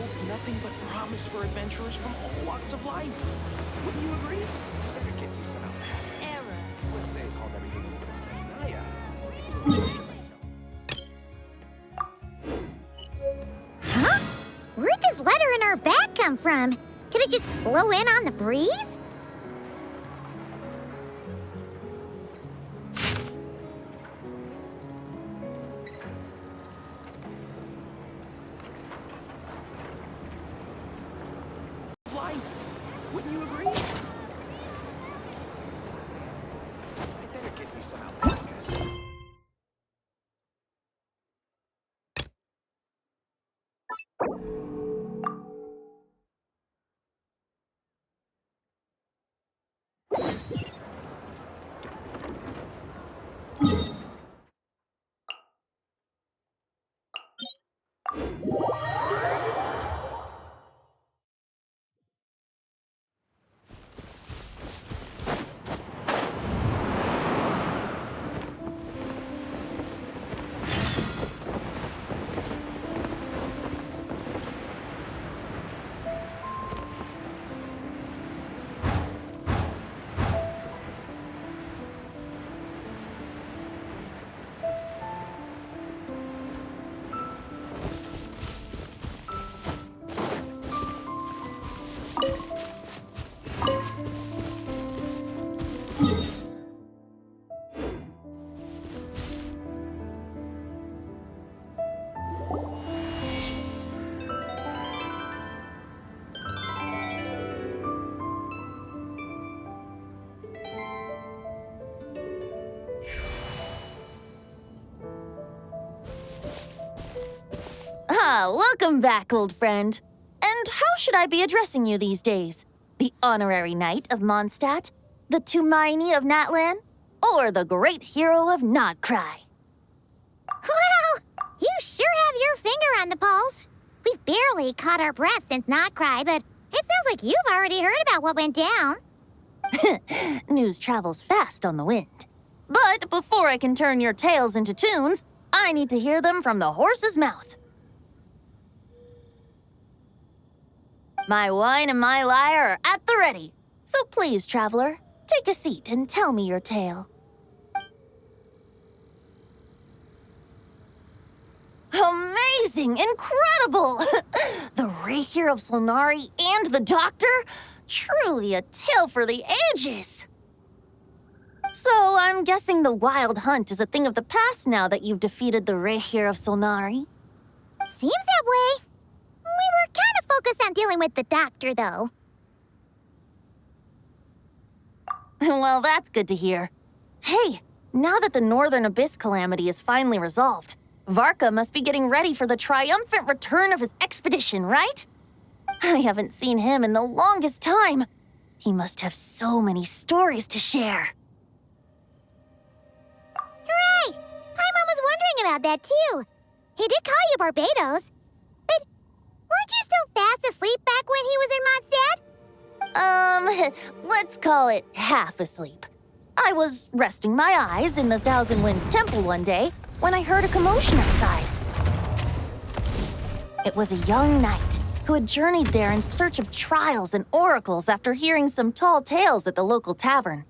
holds nothing but promise for adventurers from all walks of life. Wouldn't you agree? Error. Huh? Where'd this letter in our bag come from? Did it just blow in on the breeze? Life. Wouldn't you agree? I better get me some alpacas. Welcome back, old friend. And how should I be addressing you these days? The honorary knight of Mondstadt? The Tumaini of Natlan? Or the great hero of Nodcry? Well, you sure have your finger on the pulse. We've barely caught our breath since Nodcry, but it sounds like you've already heard about what went down. News travels fast on the wind. But before I can turn your tales into tunes, I need to hear them from the horse's mouth. My wine and my lyre are at the ready. So please, traveler, take a seat and tell me your tale. Amazing! Incredible! The Rapier of Solnari and the Doctor? Truly a tale for the ages! So I'm guessing the Wild Hunt is a thing of the past now that you've defeated the Rapier of Solnari? Seems that way. We were kind of focused on dealing with the Doctor, though. Well, that's good to hear. Hey, now that the Northern Abyss calamity is finally resolved, Varka must be getting ready for the triumphant return of his expedition, right? I haven't seen him in the longest time. He must have so many stories to share. Hooray! Paimon was wondering about that, too. He did call you Barbados. But weren't you still fast asleep back when he was in Mondstadt? Let's call it half asleep. I was resting my eyes in the Thousand Winds Temple one day when I heard a commotion outside. It was a young knight who had journeyed there in search of trials and oracles after hearing some tall tales at the local tavern.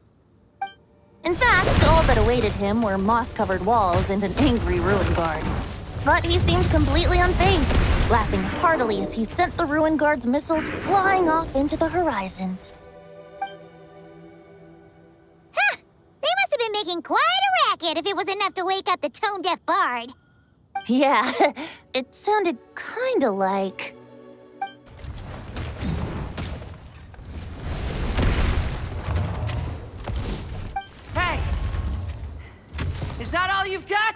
In fact, all that awaited him were moss-covered walls and an angry ruin guard. But he seemed completely unfazed, laughing heartily as he sent the ruin guard's missiles flying off into the horizons. Huh! They must have been making quite a racket if it was enough to wake up the tone-deaf bard. Yeah, it sounded kinda like... Hey! Is that all you've got?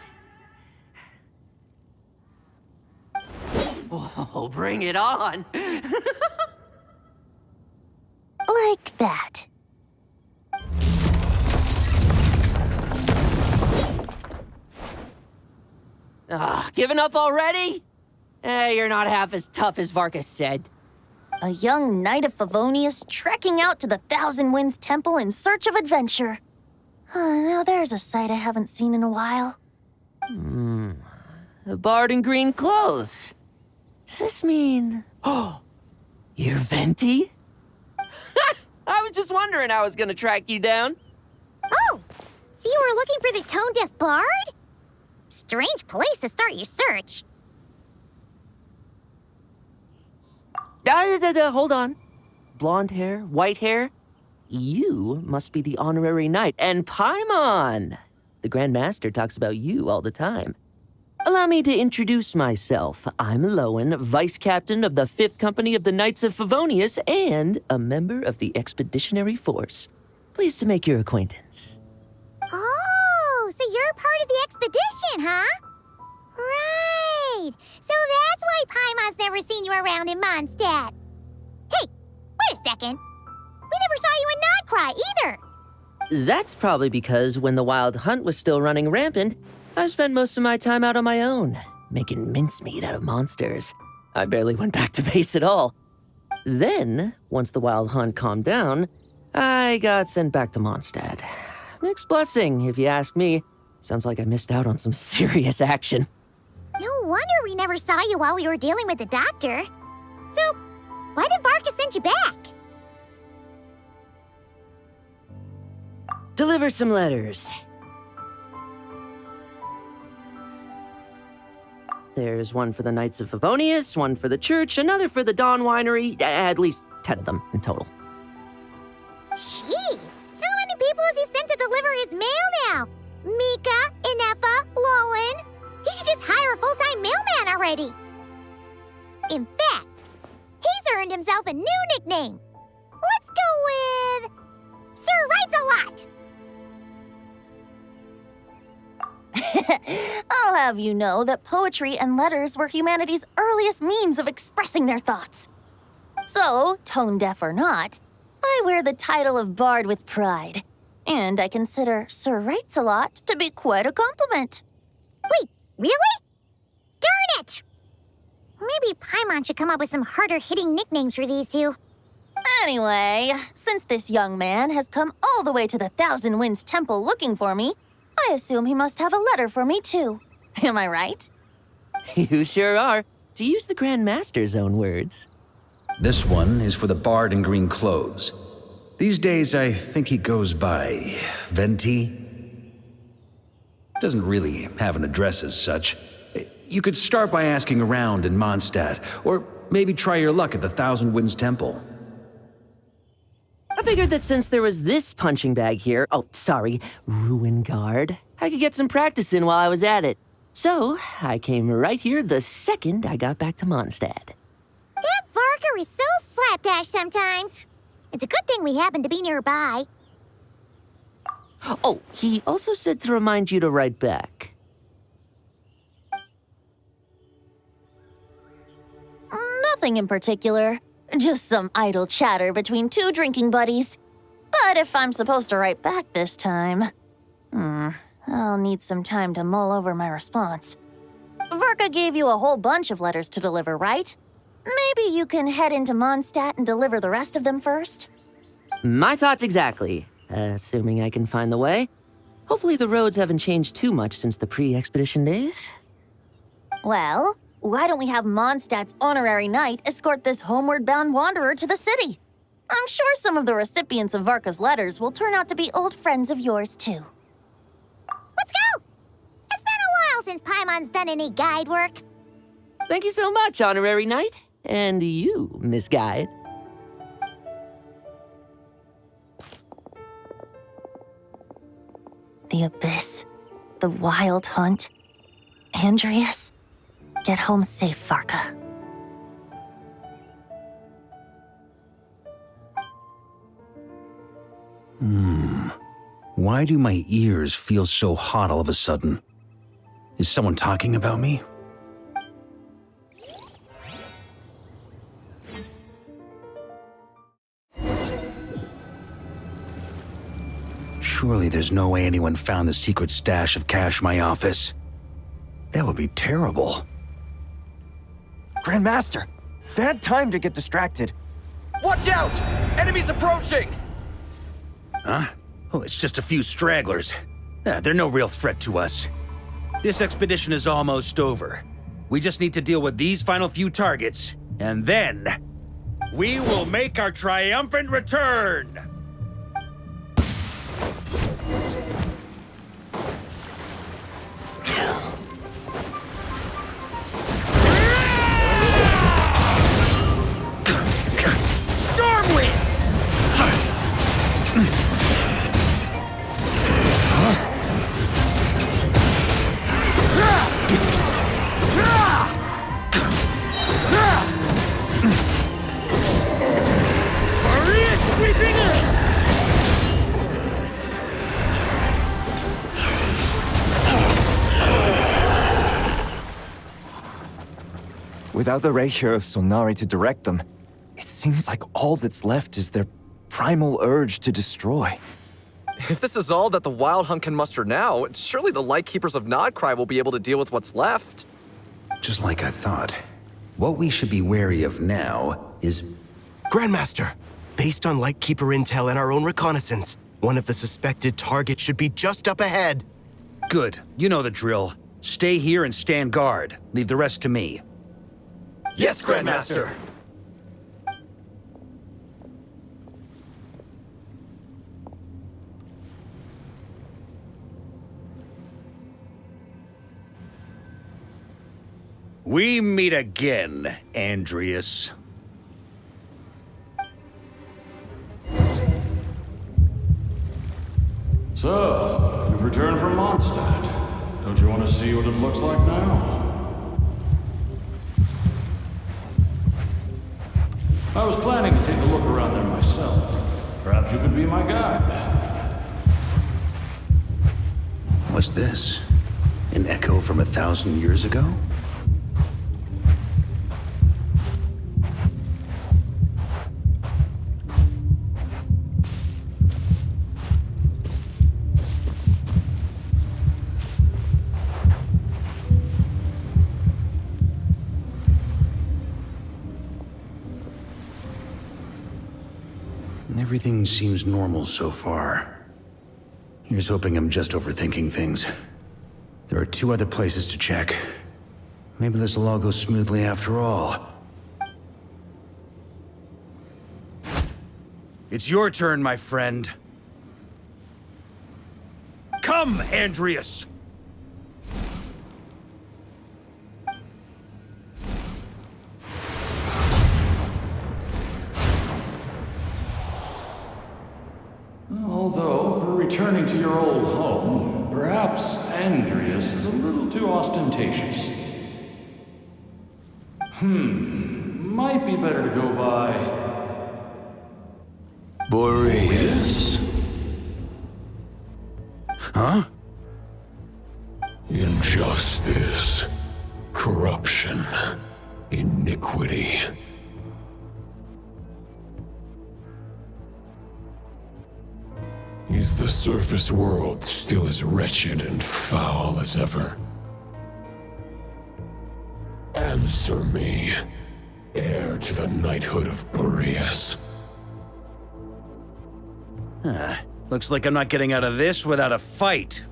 Oh, bring it on! like that. Giving up already? You're not half as tough as Varka said. A young knight of Favonius trekking out to the Thousand Winds Temple in search of adventure. Now there's a sight I haven't seen in a while. A bard in green clothes. Does this mean You're Venti? I was just wondering how I was gonna track you down. Oh, so you were looking for the tone-deaf bard? Strange place to start your search. Hold on. Blonde hair, white hair. You must be the honorary knight. And Paimon! The Grand Master talks about you all the time. Allow me to introduce myself. I'm Lowen, Vice Captain of the 5th Company of the Knights of Favonius and a member of the Expeditionary Force. Pleased to make your acquaintance. Oh, so you're part of the expedition, huh? Right. So that's why Paimon's never seen you around in Mondstadt. Hey, wait a second. We never saw you in Notcry either. That's probably because when the Wild Hunt was still running rampant, I spent most of my time out on my own, making mincemeat out of monsters. I barely went back to base at all. Then, once the Wild Hunt calmed down, I got sent back to Mondstadt. Mixed blessing, if you ask me. Sounds like I missed out on some serious action. No wonder we never saw you while we were dealing with the doctor. So, why did Varka send you back? Deliver some letters. There's one for the Knights of Favonius, one for the church, another for the Dawn Winery, at least 10 of them in total. Jeez, how many people has he sent to deliver his mail now? Mika, Inefa, Lowen. He should just hire a full-time mailman already. In fact, he's earned himself a new nickname. Let's go with Sir Writes-A-Lot. I'll have you know that poetry and letters were humanity's earliest means of expressing their thoughts. So, tone deaf or not, I wear the title of Bard with pride. And I consider Sir Writes-A-Lot to be quite a compliment. Wait, really? Darn it! Maybe Paimon should come up with some harder-hitting nicknames for these two. Anyway, since this young man has come all the way to the Thousand Winds Temple looking for me, I assume he must have a letter for me too. Am I right? You sure are, to use the Grand Master's own words. This one is for the bard in green clothes. These days, I think he goes by Venti. Doesn't really have an address as such. You could start by asking around in Mondstadt, or maybe try your luck at the Thousand Winds Temple. I figured that since there was this punching bag here, Ruin Guard, I could get some practice in while I was at it. So, I came right here the second I got back to Mondstadt. That Varka is so slapdash sometimes. It's a good thing we happen to be nearby. Oh, he also said to remind you to write back. Nothing in particular. Just some idle chatter between two drinking buddies. But if I'm supposed to write back this time, I'll need some time to mull over my response. Varka gave you a whole bunch of letters to deliver, right? Maybe you can head into Mondstadt and deliver the rest of them first? My thoughts exactly, assuming I can find the way. Hopefully the roads haven't changed too much since the pre-expedition days. Well, why don't we have Mondstadt's honorary knight escort this homeward-bound wanderer to the city? I'm sure some of the recipients of Varka's letters will turn out to be old friends of yours, too. Let's go! It's been a while since Paimon's done any guide work. Thank you so much, honorary knight. And you, Miss Guide. The Abyss, the Wild Hunt, Andreas. Get home safe, Varka. Why do my ears feel so hot all of a sudden? Is someone talking about me? Surely there's no way anyone found the secret stash of cash in my office. That would be terrible. Grandmaster, bad time to get distracted. Watch out! Enemies approaching! Huh? Oh, it's just a few stragglers. They're no real threat to us. This expedition is almost over. We just need to deal with these final few targets, And then, we will make our triumphant return! Without the Rapier of Solnari to direct them, it seems like all that's left is their primal urge to destroy. If this is all that the Wild Hunt can muster now, surely the Lightkeepers of Nodcry will be able to deal with what's left. Just like I thought. What we should be wary of now is... Grandmaster, based on Lightkeeper intel and our own reconnaissance, one of the suspected targets should be just up ahead. Good. You know the drill. Stay here and stand guard. Leave the rest to me. Yes, Grandmaster! We meet again, Andreas. So, you've returned from Mondstadt. Don't you want to see what it looks like now? I was planning to take a look around there myself. Perhaps you could be my guide. What's this? An echo from 1,000 years ago? Everything seems normal so far. Here's hoping I'm just overthinking things. There are 2 other places to check. Maybe this will all go smoothly after all. It's your turn, my friend. Come, Andreas! Although, for returning to your old home, perhaps Andreas is a little too ostentatious. Might be better to go by... Boreas. Huh? Injustice. Corruption. Iniquity. Is the surface world still as wretched and foul as ever? Answer me, heir to the knighthood of Boreas. Looks like I'm not getting out of this without a fight.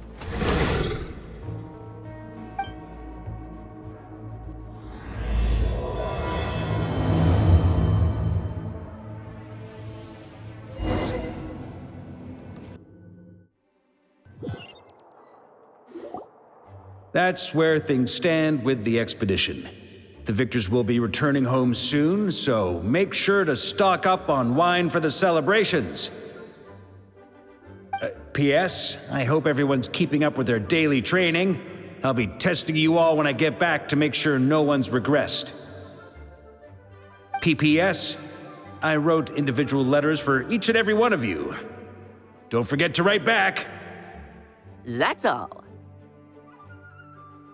That's where things stand with the expedition. The victors will be returning home soon, so make sure to stock up on wine for the celebrations. P.S. I hope everyone's keeping up with their daily training. I'll be testing you all when I get back to make sure no one's regressed. P.P.S. I wrote individual letters for each and every one of you. Don't forget to write back. That's all.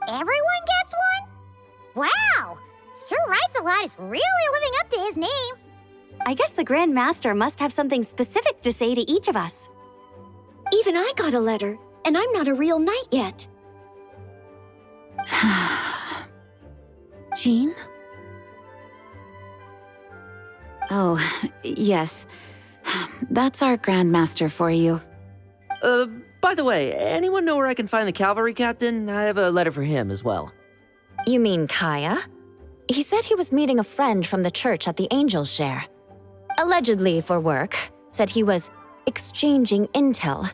Everyone gets one? Wow! Sir Writes-A-Lot is really living up to his name. I guess the Grand Master must have something specific to say to each of us. Even I got a letter, and I'm not a real knight yet. Jean? Oh, yes. That's our Grand Master for you. By the way, anyone know where I can find the cavalry captain? I have a letter for him as well. You mean Kaya? He said he was meeting a friend from the church at the Angel Share. Allegedly for work, said he was exchanging intel.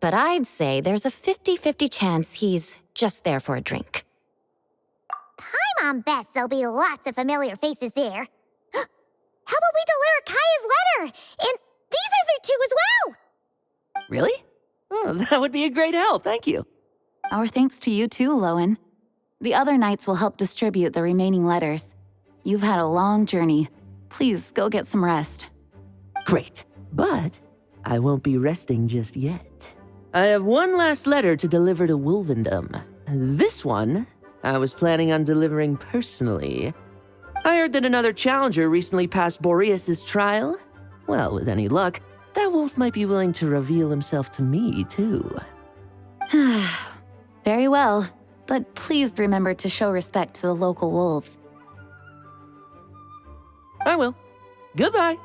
But I'd say there's a 50-50 chance he's just there for a drink. Paimon bets there'll be lots of familiar faces there. How about we deliver Kaya's letter? And these are there too as well! Really? Oh, that would be a great help, thank you. Our thanks to you too, Lowen. The other knights will help distribute the remaining letters. You've had a long journey. Please go get some rest. Great, but I won't be resting just yet. I have one last letter to deliver to Wolvendom. This one, I was planning on delivering personally. I heard that another challenger recently passed Boreas' trial. Well, with any luck, that wolf might be willing to reveal himself to me, too. Very well, but please remember to show respect to the local wolves. I will. Goodbye.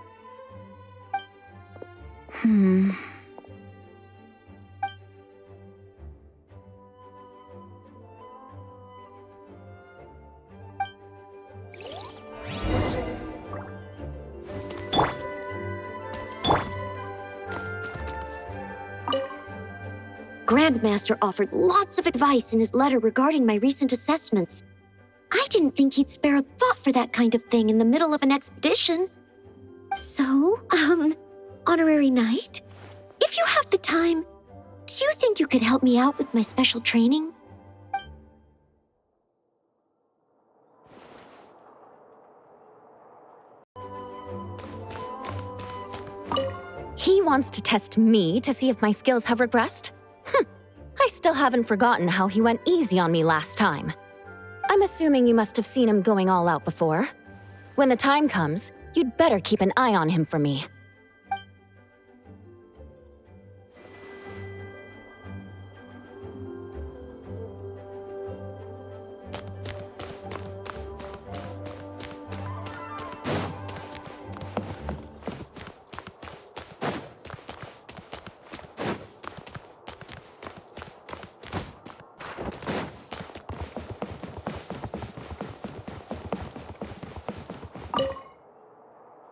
Grandmaster offered lots of advice in his letter regarding my recent assessments. I didn't think he'd spare a thought for that kind of thing in the middle of an expedition. So, Honorary Knight, if you have the time, do you think you could help me out with my special training? He wants to test me to see if my skills have regressed? I still haven't forgotten how he went easy on me last time. I'm assuming you must have seen him going all out before. When the time comes, you'd better keep an eye on him for me.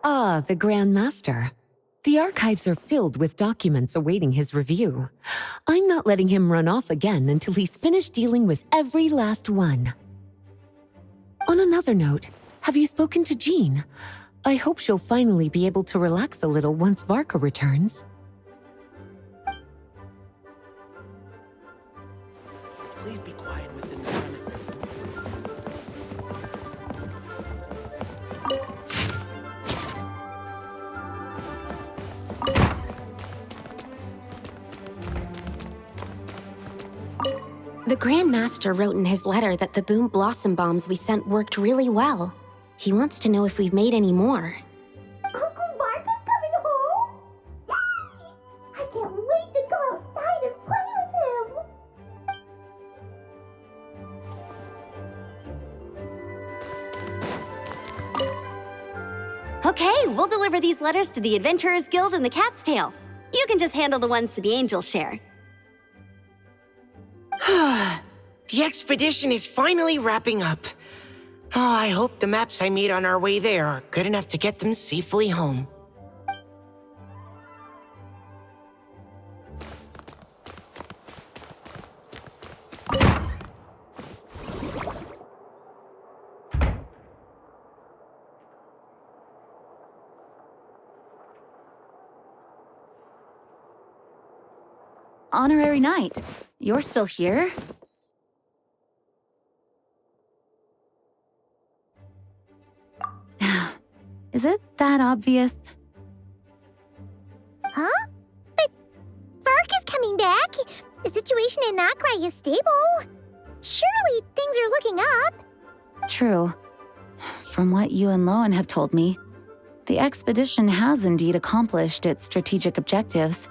Ah, the Grand Master. The archives are filled with documents awaiting his review. I'm not letting him run off again until he's finished dealing with every last one. On another note, have you spoken to Jean? I hope she'll finally be able to relax a little once Varka returns. Please be quiet within the premises. The Grand Master wrote in his letter that the Boom Blossom bombs we sent worked really well. He wants to know if we've made any more. Uncle Varka's coming home? Yay! I can't wait to go outside and play with him. Okay, we'll deliver these letters to the Adventurers Guild and the Cat's Tail. You can just handle the ones for the Angel Share. The expedition is finally wrapping up. Oh, I hope the maps I made on our way there are good enough to get them safely home. Honorary Knight, you're still here? Is it that obvious? Huh? But Varka's coming back. The situation in Nakrai is stable. Surely things are looking up. True. From what you and Lowen have told me, the expedition has indeed accomplished its strategic objectives.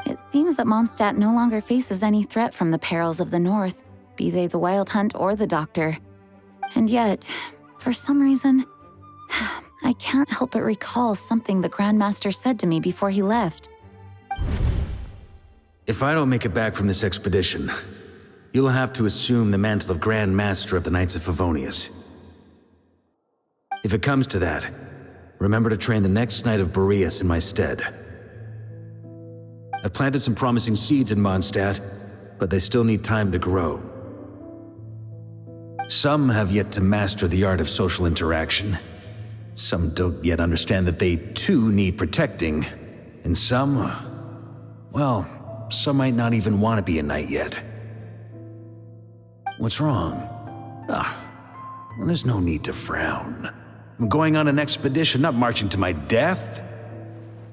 It seems that Mondstadt no longer faces any threat from the perils of the North, be they the Wild Hunt or the Doctor. And yet, for some reason, I can't help but recall something the Grandmaster said to me before he left. If I don't make it back from this expedition, you'll have to assume the mantle of Grand Master of the Knights of Favonius. If it comes to that, remember to train the next Knight of Boreas in my stead. I've planted some promising seeds in Mondstadt, but they still need time to grow. Some have yet to master the art of social interaction. Some don't yet understand that they too need protecting. And some, well, some might not even want to be a knight yet. What's wrong? Well, there's no need to frown. I'm going on an expedition, not marching to my death.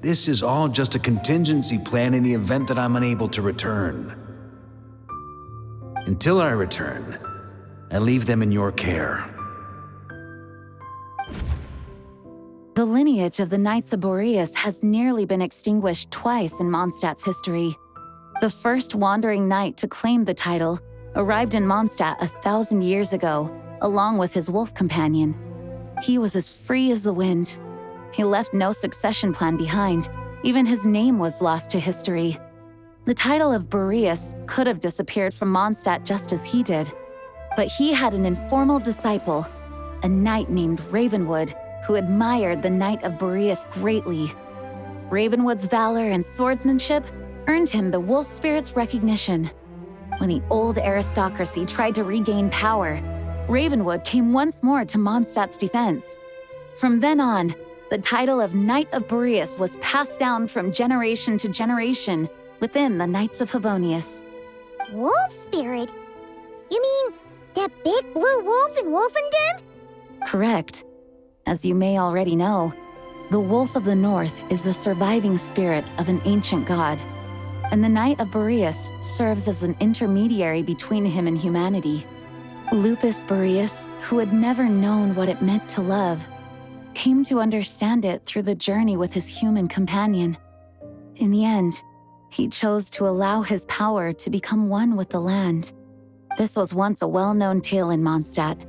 This is all just a contingency plan in the event that I'm unable to return. Until I return, I leave them in your care. The lineage of the Knights of Boreas has nearly been extinguished twice in Mondstadt's history. The first wandering knight to claim the title arrived in Mondstadt 1,000 years ago, along with his wolf companion. He was as free as the wind. He left no succession plan behind. Even his name was lost to history. The title of Boreas could have disappeared from Mondstadt just as he did. But he had an informal disciple, a knight named Ravenwood, who admired the Knight of Boreas greatly. Ravenwood's valor and swordsmanship earned him the wolf spirit's recognition. When the old aristocracy tried to regain power, Ravenwood came once more to Mondstadt's defense. From then on, the title of Knight of Boreas was passed down from generation to generation within the Knights of Favonius. Wolf spirit? You mean that big blue wolf in Wolfenden? Correct. As you may already know, the Wolf of the North is the surviving spirit of an ancient god, and the Knight of Boreas serves as an intermediary between him and humanity. Lupus Boreas, who had never known what it meant to love, came to understand it through the journey with his human companion. In the end, he chose to allow his power to become one with the land. This was once a well-known tale in Mondstadt,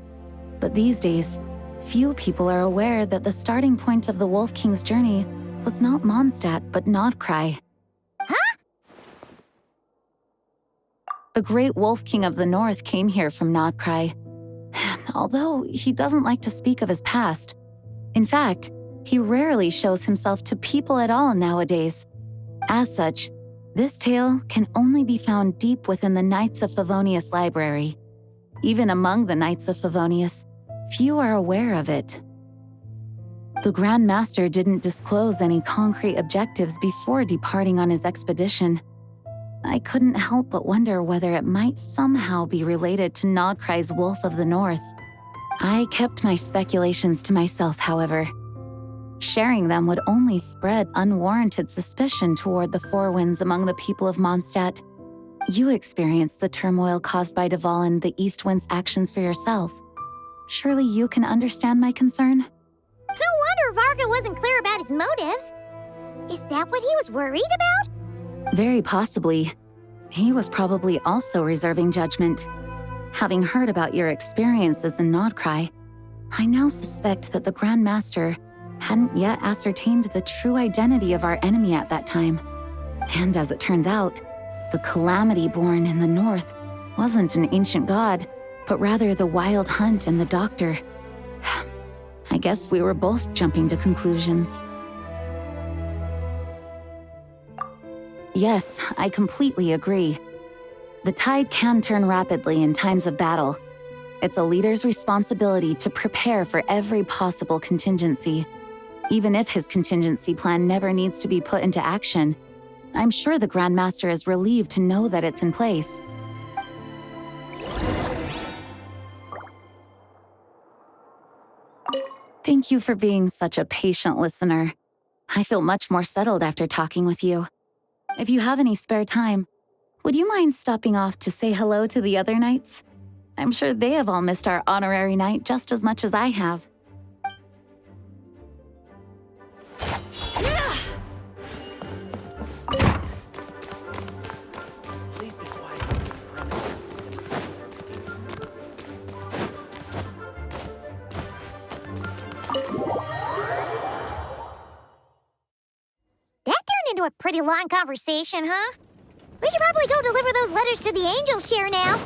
but these days, few people are aware that the starting point of the Wolf King's journey was not Mondstadt, but Nodcry. Huh? The great Wolf King of the North came here from Nodcry. Although he doesn't like to speak of his past. In fact, he rarely shows himself to people at all nowadays. As such, this tale can only be found deep within the Knights of Favonius library. Even among the Knights of Favonius, few are aware of it. The Grand Master didn't disclose any concrete objectives before departing on his expedition. I couldn't help but wonder whether it might somehow be related to Nodcry's Wolf of the North. I kept my speculations to myself, however. Sharing them would only spread unwarranted suspicion toward the Four Winds among the people of Mondstadt. You experienced the turmoil caused by Deval and the East Wind's actions for yourself. Surely you can understand my concern? No wonder Varka wasn't clear about his motives. Is that what he was worried about? Very possibly. He was probably also reserving judgment. Having heard about your experiences in Nodcry, I now suspect that the Grand Master hadn't yet ascertained the true identity of our enemy at that time. And as it turns out, the calamity born in the north wasn't an ancient god, but rather the Wild Hunt and the Doctor. I guess we were both jumping to conclusions. Yes, I completely agree. The tide can turn rapidly in times of battle. It's a leader's responsibility to prepare for every possible contingency. Even if his contingency plan never needs to be put into action, I'm sure the Grand Master is relieved to know that it's in place. Thank you for being such a patient listener. I feel much more settled after talking with you. If you have any spare time, would you mind stopping off to say hello to the other knights? I'm sure they have all missed our honorary knight just as much as I have. Please be quiet on the premises. That turned into a pretty long conversation, huh? We should probably go deliver those letters to the Angels here now.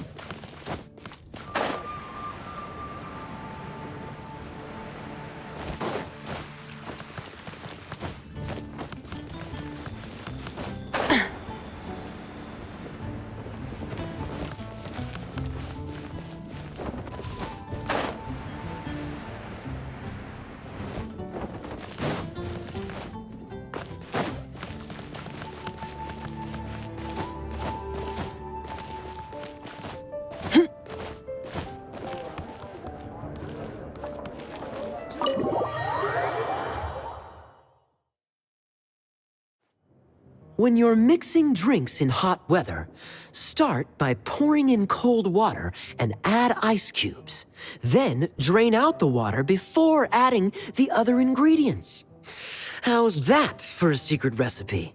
When you're mixing drinks in hot weather, start by pouring in cold water and add ice cubes. Then drain out the water before adding the other ingredients. How's that for a secret recipe?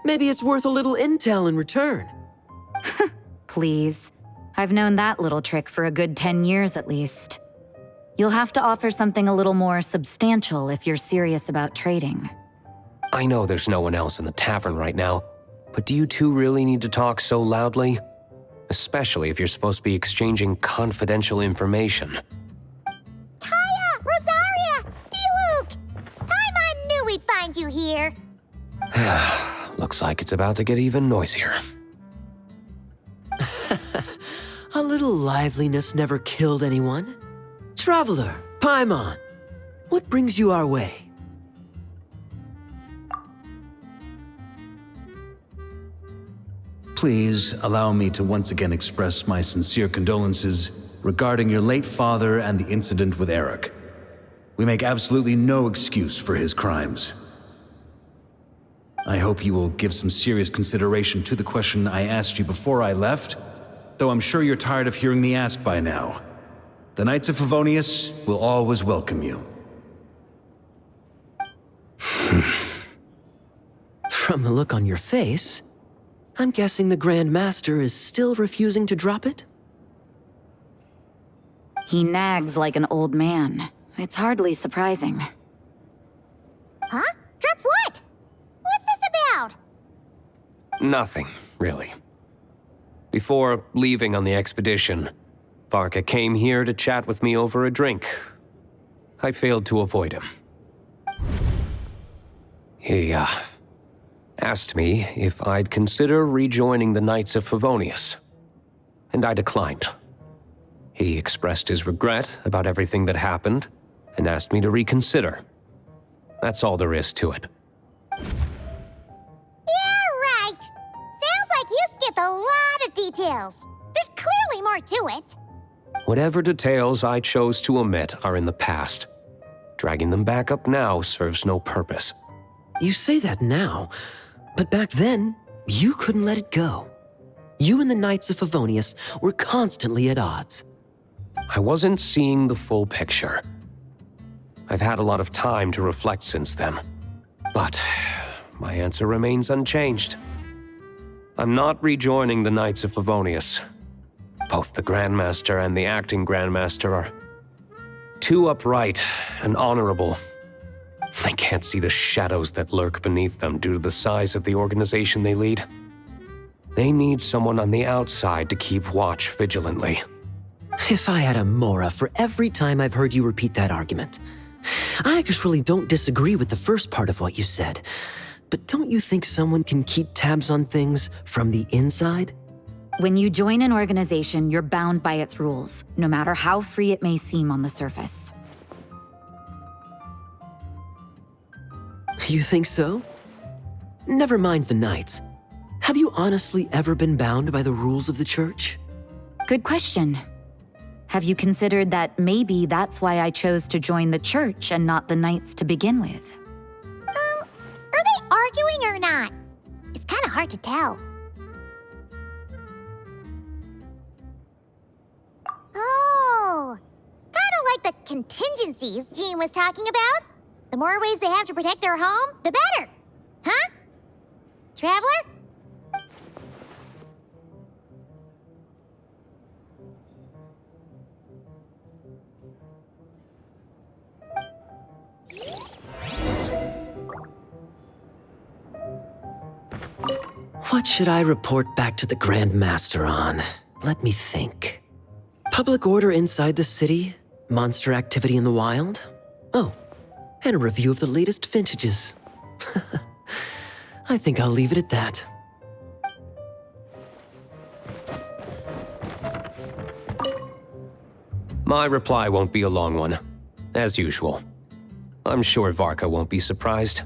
Maybe it's worth a little intel in return. Please. I've known that little trick for a good 10 years at least. You'll have to offer something a little more substantial if you're serious about trading. I know there's no one else in the tavern right now, but do you two really need to talk so loudly? Especially if you're supposed to be exchanging confidential information. Kaya! Rosaria! D-Luke! Paimon knew we'd find you here. Looks like it's about to get even noisier. A little liveliness never killed anyone. Traveler, Paimon, what brings you our way? Please allow me to once again express my sincere condolences regarding your late father and the incident with Eric. We make absolutely no excuse for his crimes. I hope you will give some serious consideration to the question I asked you before I left, though I'm sure you're tired of hearing me ask by now. The Knights of Favonius will always welcome you. From the look on your face, I'm guessing the Grand Master is still refusing to drop it? He nags like an old man. It's hardly surprising. Huh? Drop what? What's this about? Nothing, really. Before leaving on the expedition, Varka came here to chat with me over a drink. I failed to avoid him. He, asked me if I'd consider rejoining the Knights of Favonius, and I declined. He expressed his regret about everything that happened and asked me to reconsider. That's all there is to it. Yeah, right. Sounds like you skipped a lot of details. There's clearly more to it. Whatever details I chose to omit are in the past. Dragging them back up now serves no purpose. You say that now, but back then, you couldn't let it go. You and the Knights of Favonius were constantly at odds. I wasn't seeing the full picture. I've had a lot of time to reflect since then, but my answer remains unchanged. I'm not rejoining the Knights of Favonius. Both the Grandmaster and the acting Grandmaster are too upright and honorable. I can't see the shadows that lurk beneath them due to the size of the organization they lead. They need someone on the outside to keep watch vigilantly. If I had a Mora for every time I've heard you repeat that argument. I actually don't disagree with the first part of what you said, but don't you think someone can keep tabs on things from the inside? When you join an organization, you're bound by its rules, no matter how free it may seem on the surface. You think so? Never mind the Knights. Have you honestly ever been bound by the rules of the Church? Good question. Have you considered that maybe that's why I chose to join the Church and not the Knights to begin with? Are they arguing or not? It's kind of hard to tell. Oh, kind of like the contingencies Jean was talking about. The more ways they have to protect their home, the better. Huh? Traveler? What should I report back to the Grand Master on? Let me think. Public order inside the city? Monster activity in the wild? Oh, and a review of the latest vintages. I think I'll leave it at that. My reply won't be a long one, as usual. I'm sure Varka won't be surprised.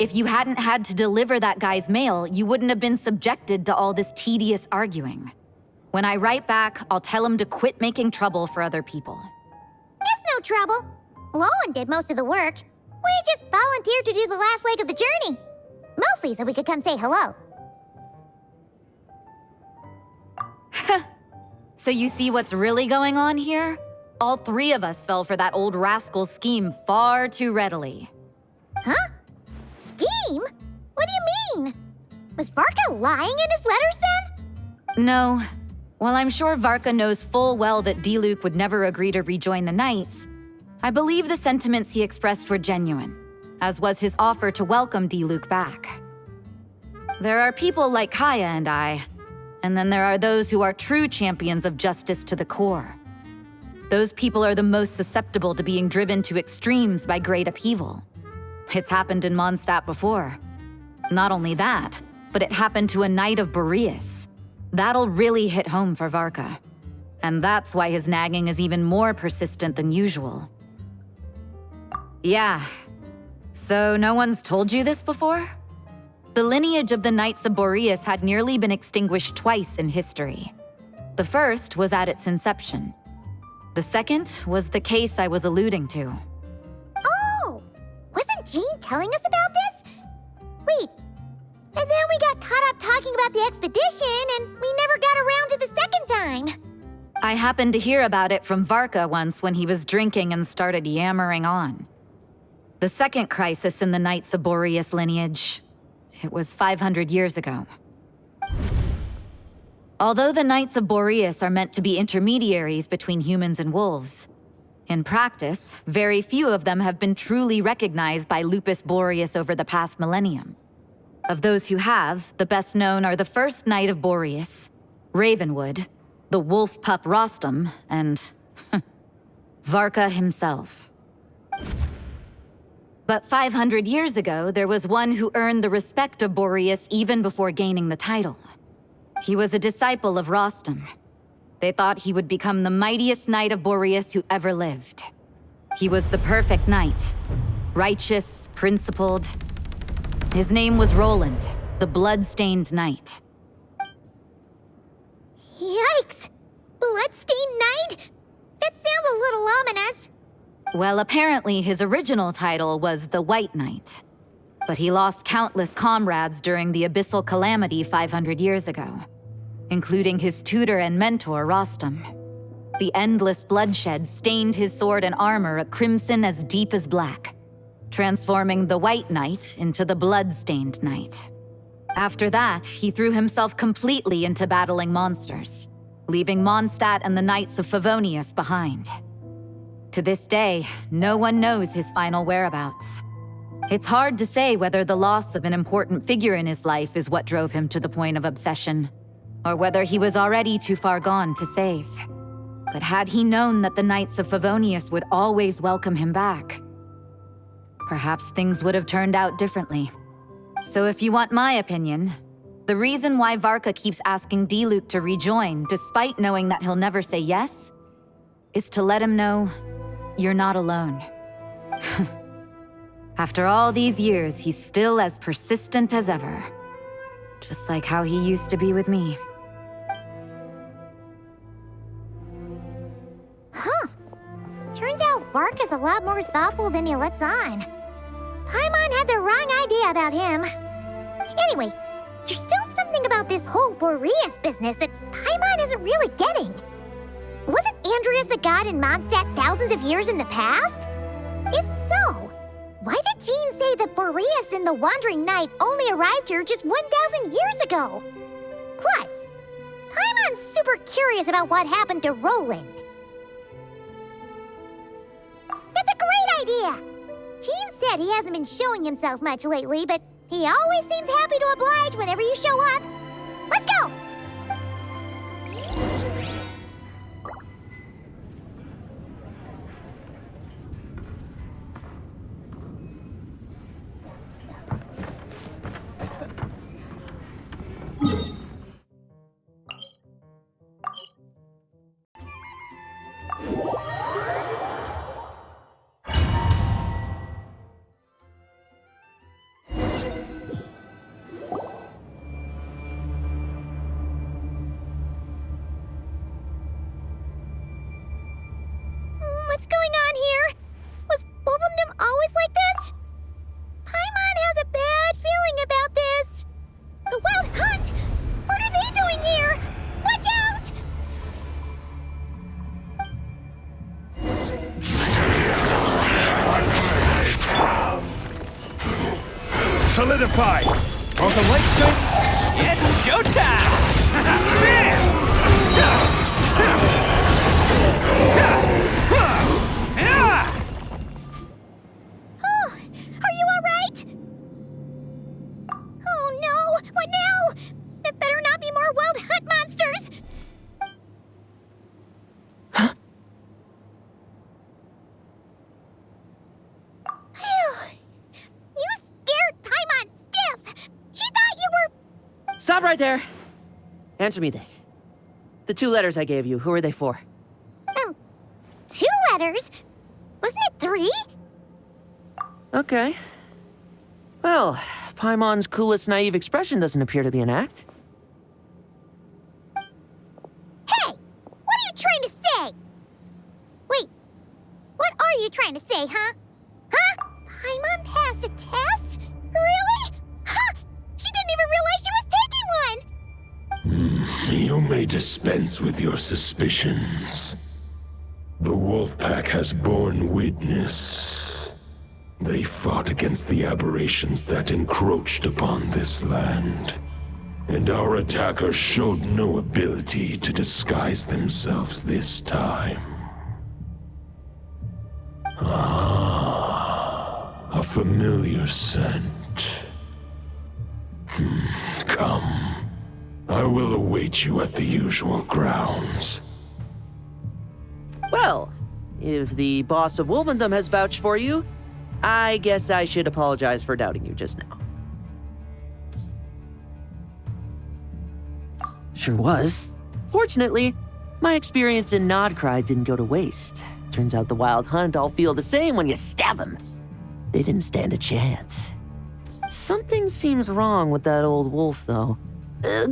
If you hadn't had to deliver that guy's mail, you wouldn't have been subjected to all this tedious arguing. When I write back, I'll tell him to quit making trouble for other people. It's no trouble. Lowen did most of the work. We just volunteered to do the last leg of the journey. Mostly so we could come say hello. So you see what's really going on here? All three of us fell for that old rascal's scheme far too readily. Huh? Scheme? What do you mean? Was Varka lying in his letters then? No. While I'm sure Varka knows full well that Diluc would never agree to rejoin the Knights, I believe the sentiments he expressed were genuine, as was his offer to welcome Diluc back. There are people like Kaya and I, and then there are those who are true champions of justice to the core. Those people are the most susceptible to being driven to extremes by great upheaval. It's happened in Mondstadt before. Not only that, but it happened to a Knight of Boreas. That'll really hit home for Varka. And that's why his nagging is even more persistent than usual. Yeah. So no one's told you this before? The lineage of the Knights of Boreas had nearly been extinguished twice in history. The first was at its inception. The second was the case I was alluding to. Oh! Wasn't Jean telling us about this? Wait, and then we got caught up talking about the expedition and we never got around to the second time. I happened to hear about it from Varka once when he was drinking and started yammering on. The second crisis in the Knights of Boreas lineage. It was 500 years ago. Although the Knights of Boreas are meant to be intermediaries between humans and wolves, in practice, very few of them have been truly recognized by Lupus Boreas over the past millennium. Of those who have, the best known are the first Knight of Boreas, Ravenwood, the wolf pup Rostam, and Varka himself. But 500 years ago, there was one who earned the respect of Boreas even before gaining the title. He was a disciple of Rostam. They thought he would become the mightiest Knight of Boreas who ever lived. He was the perfect knight. Righteous, principled. His name was Roland, the blood-stained knight. Yikes! Bloodstained Knight? That sounds a little ominous. Well, apparently his original title was the White Knight. But he lost countless comrades during the Abyssal Calamity 500 years ago, including his tutor and mentor, Rostam. The endless bloodshed stained his sword and armor a crimson as deep as black, transforming the White Knight into the Blood-Stained Knight. After that, he threw himself completely into battling monsters, leaving Mondstadt and the Knights of Favonius behind. To this day, no one knows his final whereabouts. It's hard to say whether the loss of an important figure in his life is what drove him to the point of obsession, or whether he was already too far gone to save. But had he known that the Knights of Favonius would always welcome him back, perhaps things would have turned out differently. So if you want my opinion, the reason why Varka keeps asking Diluc to rejoin, despite knowing that he'll never say yes, is to let him know you're not alone. After all these years, he's still as persistent as ever. Just like how he used to be with me. Huh. Turns out Varka's a lot more thoughtful than he lets on. Paimon had the wrong idea about him. Anyway, there's still something about this whole Boreas business that Paimon isn't really getting. Wasn't Andreas a god in Mondstadt thousands of years in the past? If so, why did Jean say that Boreas and the Wandering Knight only arrived here just 1,000 years ago? Plus, Paimon's super curious about what happened to Roland. That's a great idea! Jean said he hasn't been showing himself much lately, but he always seems happy to oblige whenever you show up. Let's go! What's going on here? Was Wolfendom always like this? Paimon has a bad feeling about this. The Wild Hunt? What are they doing here? Watch out! Solidify! On the light side, it's showtime! Oh, are you alright? Oh no, what now? There better not be more Wild Hunt monsters! You scared Paimon stiff! She thought you were... Stop right there. Answer me this. The 2 letters I gave you, who are they for? 2 letters? Wasn't it 3? Okay. Well, Paimon's coolest naive expression doesn't appear to be an act. Hey! What are you trying to say? Wait, what are you trying to say, huh? Huh? Paimon passed a test? Really? Huh! She didn't even realize she was taking one! You may dispense with your suspicions. The Wolfpack has borne witness. They fought against the aberrations that encroached upon this land, and our attackers showed no ability to disguise themselves this time. A familiar scent. Come. I will await you at the usual grounds. Well, if the boss of Wolfendom has vouched for you, I guess I should apologize for doubting you just now. Sure was. Fortunately, my experience in Nodcry didn't go to waste. Turns out the Wild Hunt all feel the same when you stab them. They didn't stand a chance. Something seems wrong with that old wolf, though.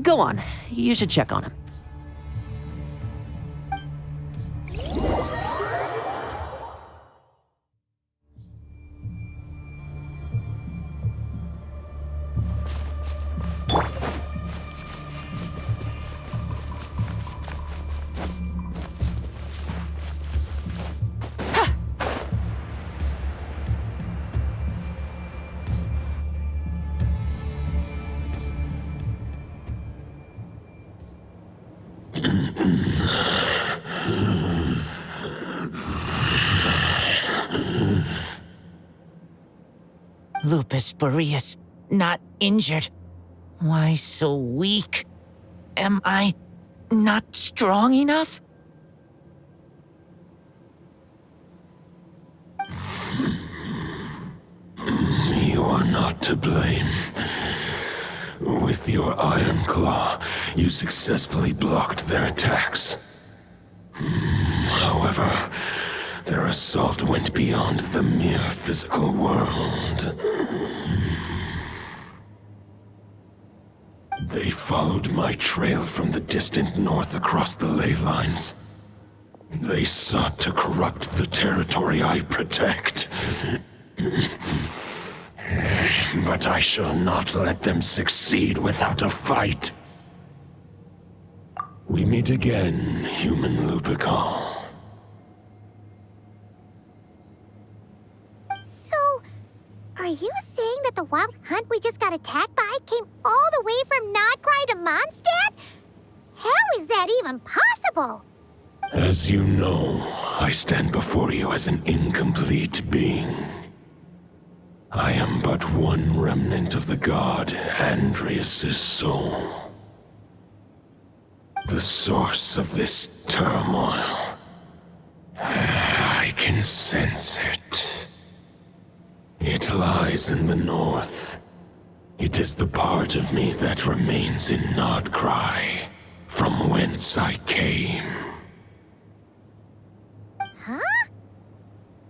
Go on. You should check on him. Lupus Boreas, not injured. Why so weak? Am I not strong enough? You are not to blame. With your Iron Claw, you successfully blocked their attacks. However, their assault went beyond the mere physical world. They followed my trail from the distant north across the ley lines. They sought to corrupt the territory I protect. But I shall not let them succeed without a fight. We meet again, human Lupical. So, are you saying that the Wild Hunt we just got attacked by came all the way from Nodcry to Mondstadt? How is that even possible? As you know, I stand before you as an incomplete being. I am but one remnant of the god Andrias' soul. The source of this turmoil. I can sense it. It lies in the north. It is the part of me that remains in Nodcry, from whence I came. Huh?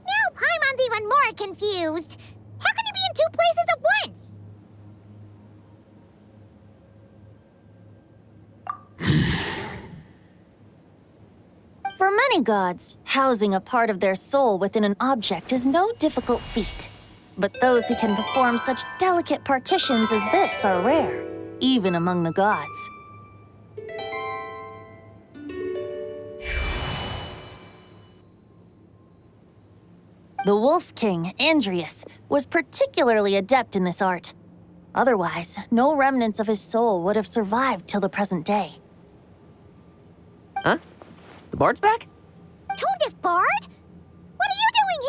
Now Paimon's even more confused. How can you be in 2 places at once? For many gods, housing a part of their soul within an object is no difficult feat. But those who can perform such delicate partitions as this are rare, even among the gods. The Wolf King, Andrius, was particularly adept in this art. Otherwise, no remnants of his soul would have survived till the present day. Huh? The bard's back? Toad Bard? What are you doing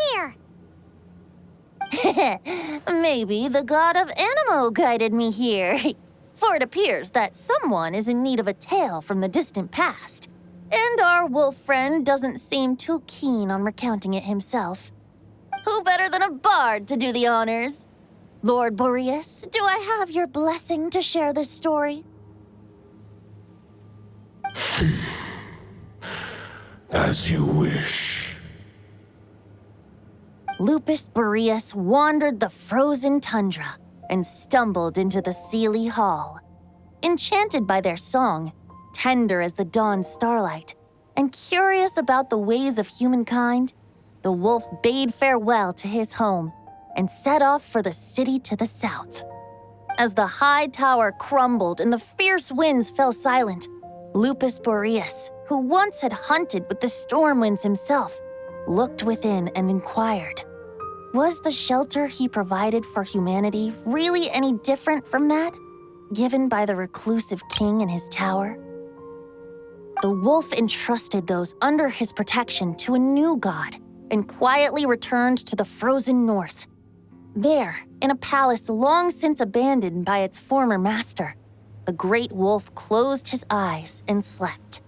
here? Maybe the god of Animo guided me here. For it appears that someone is in need of a tale from the distant past. And our wolf friend doesn't seem too keen on recounting it himself. Who better than a bard to do the honors? Lord Boreas, do I have your blessing to share this story? As you wish. Lupus Boreas wandered the frozen tundra and stumbled into the Seelie Hall. Enchanted by their song, tender as the dawn starlight, and curious about the ways of humankind, the wolf bade farewell to his home and set off for the city to the south. As the high tower crumbled and the fierce winds fell silent, Lupus Boreas, who once had hunted with the storm winds himself, looked within and inquired, was the shelter he provided for humanity really any different from that given by the reclusive king in his tower? The wolf entrusted those under his protection to a new god and quietly returned to the frozen north. There, in a palace long since abandoned by its former master, the great wolf closed his eyes and slept.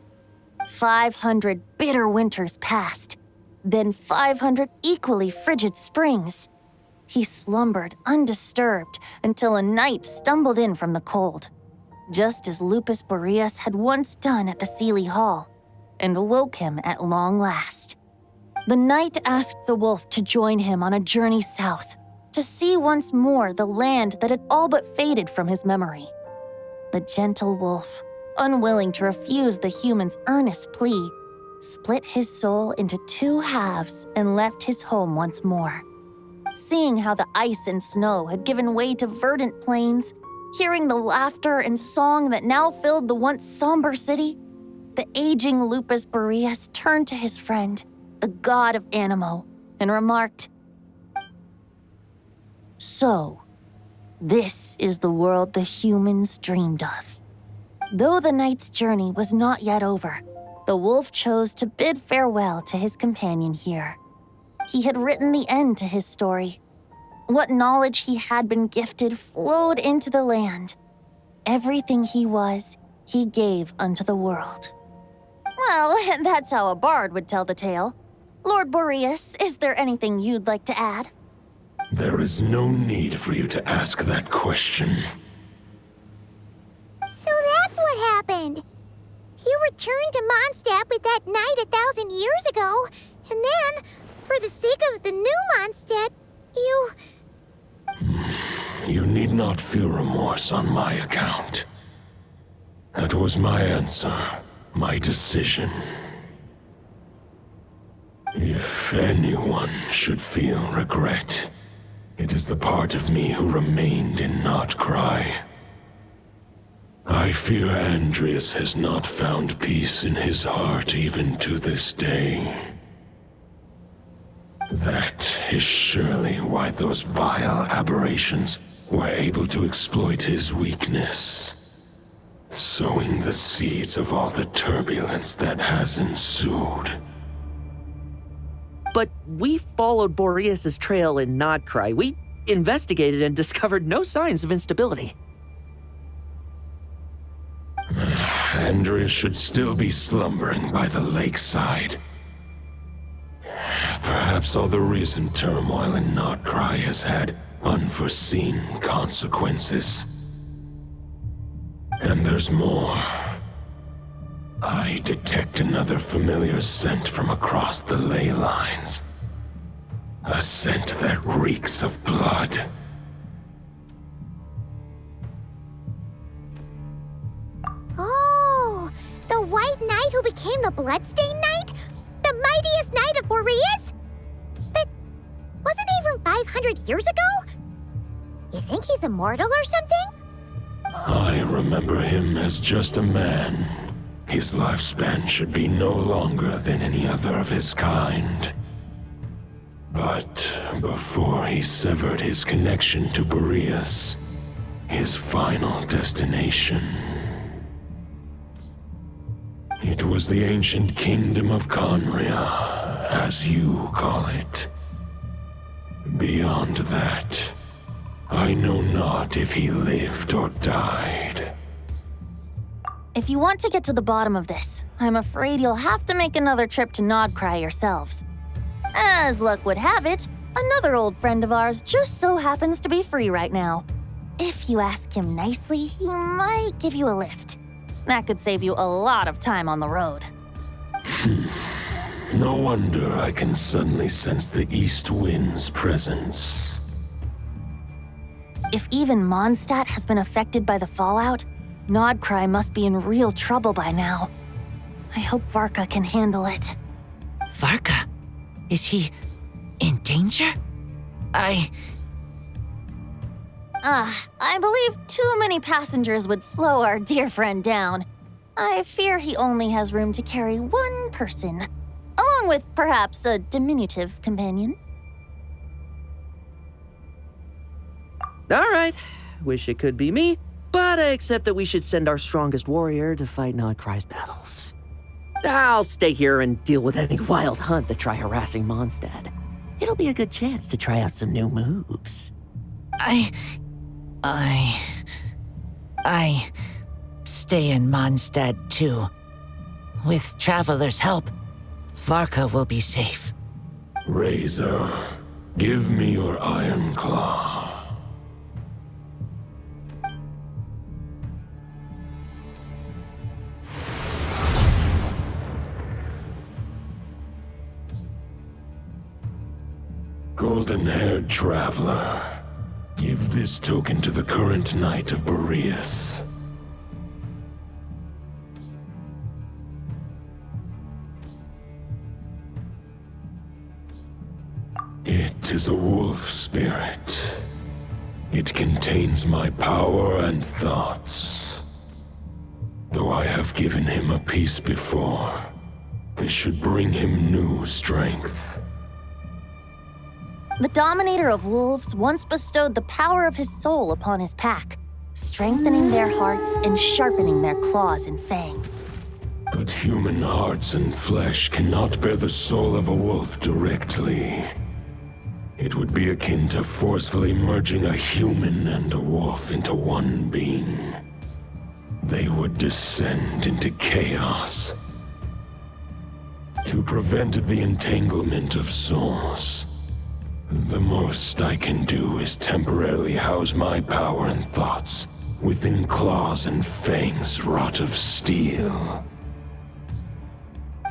500 bitter winters passed, then 500 equally frigid springs. He slumbered undisturbed until a night stumbled in from the cold, just as Lupus Boreas had once done at the Seelie Hall, and awoke him at long last. The night asked the wolf to join him on a journey south, to see once more the land that had all but faded from his memory. The gentle wolf, unwilling to refuse the human's earnest plea, split his soul into two halves and left his home once more. Seeing how the ice and snow had given way to verdant plains, hearing the laughter and song that now filled the once somber city, the aging Lupus Boreas turned to his friend, the god of Animo, and remarked, "So, this is the world the humans dreamed of." Though the night's journey was not yet over, the wolf chose to bid farewell to his companion here. He had written the end to his story. What knowledge he had been gifted flowed into the land. Everything he was, he gave unto the world. Well, that's how a bard would tell the tale. Lord Boreas, is there anything you'd like to add? There is no need for you to ask that question. So that's what happened. You returned to Mondstadt with that knight 1,000 years ago, and then, for the sake of the new Mondstadt, you... You need not feel remorse on my account. That was my answer, my decision. If anyone should feel regret, it is the part of me who remained in Notcry. I fear Andrius has not found peace in his heart even to this day. That is surely why those vile aberrations were able to exploit his weakness, sowing the seeds of all the turbulence that has ensued. But we followed Boreas' trail in Nodcry. We investigated and discovered no signs of instability. Andrius should still be slumbering by the lakeside. Perhaps all the recent turmoil in Notcry has had unforeseen consequences. And there's more. I detect another familiar scent from across the ley lines. A scent that reeks of blood. Oh, the White Knight who became the Bloodstained Knight? The mightiest knight of Boreas? But wasn't he from 500 years ago? You think he's immortal or something? I remember him as just a man. His lifespan should be no longer than any other of his kind. But before he severed his connection to Boreas, his final destination, it was the ancient kingdom of Conria, as you call it. Beyond that, I know not if he lived or died. If you want to get to the bottom of this, I'm afraid you'll have to make another trip to Nodcry yourselves. As luck would have it, another old friend of ours just so happens to be free right now. If you ask him nicely, he might give you a lift. That could save you a lot of time on the road. No wonder I can suddenly sense the east wind's presence. If even Mondstadt has been affected by the fallout, Nodcry must be in real trouble by now. I hope Varka can handle it. Varka? Is he in danger? I believe too many passengers would slow our dear friend down. I fear he only has room to carry one person, along with perhaps a diminutive companion. All right, wish it could be me, but I accept that we should send our strongest warrior to fight Nodcry's battles. I'll stay here and deal with any wild hunt that try harassing Mondstadt. It'll be a good chance to try out some new moves. I stay in Mondstadt too. With Traveler's help, Varka will be safe. Razor, give me your iron claw. Golden-haired traveler, give this token to the current knight of Boreas. It is a wolf spirit. It contains my power and thoughts. Though I have given him a piece before, this should bring him new strength. The Dominator of Wolves once bestowed the power of his soul upon his pack, strengthening their hearts and sharpening their claws and fangs. But human hearts and flesh cannot bear the soul of a wolf directly. It would be akin to forcefully merging a human and a wolf into one being. They would descend into chaos. To prevent the entanglement of souls, the most I can do is temporarily house my power and thoughts within claws and fangs wrought of steel.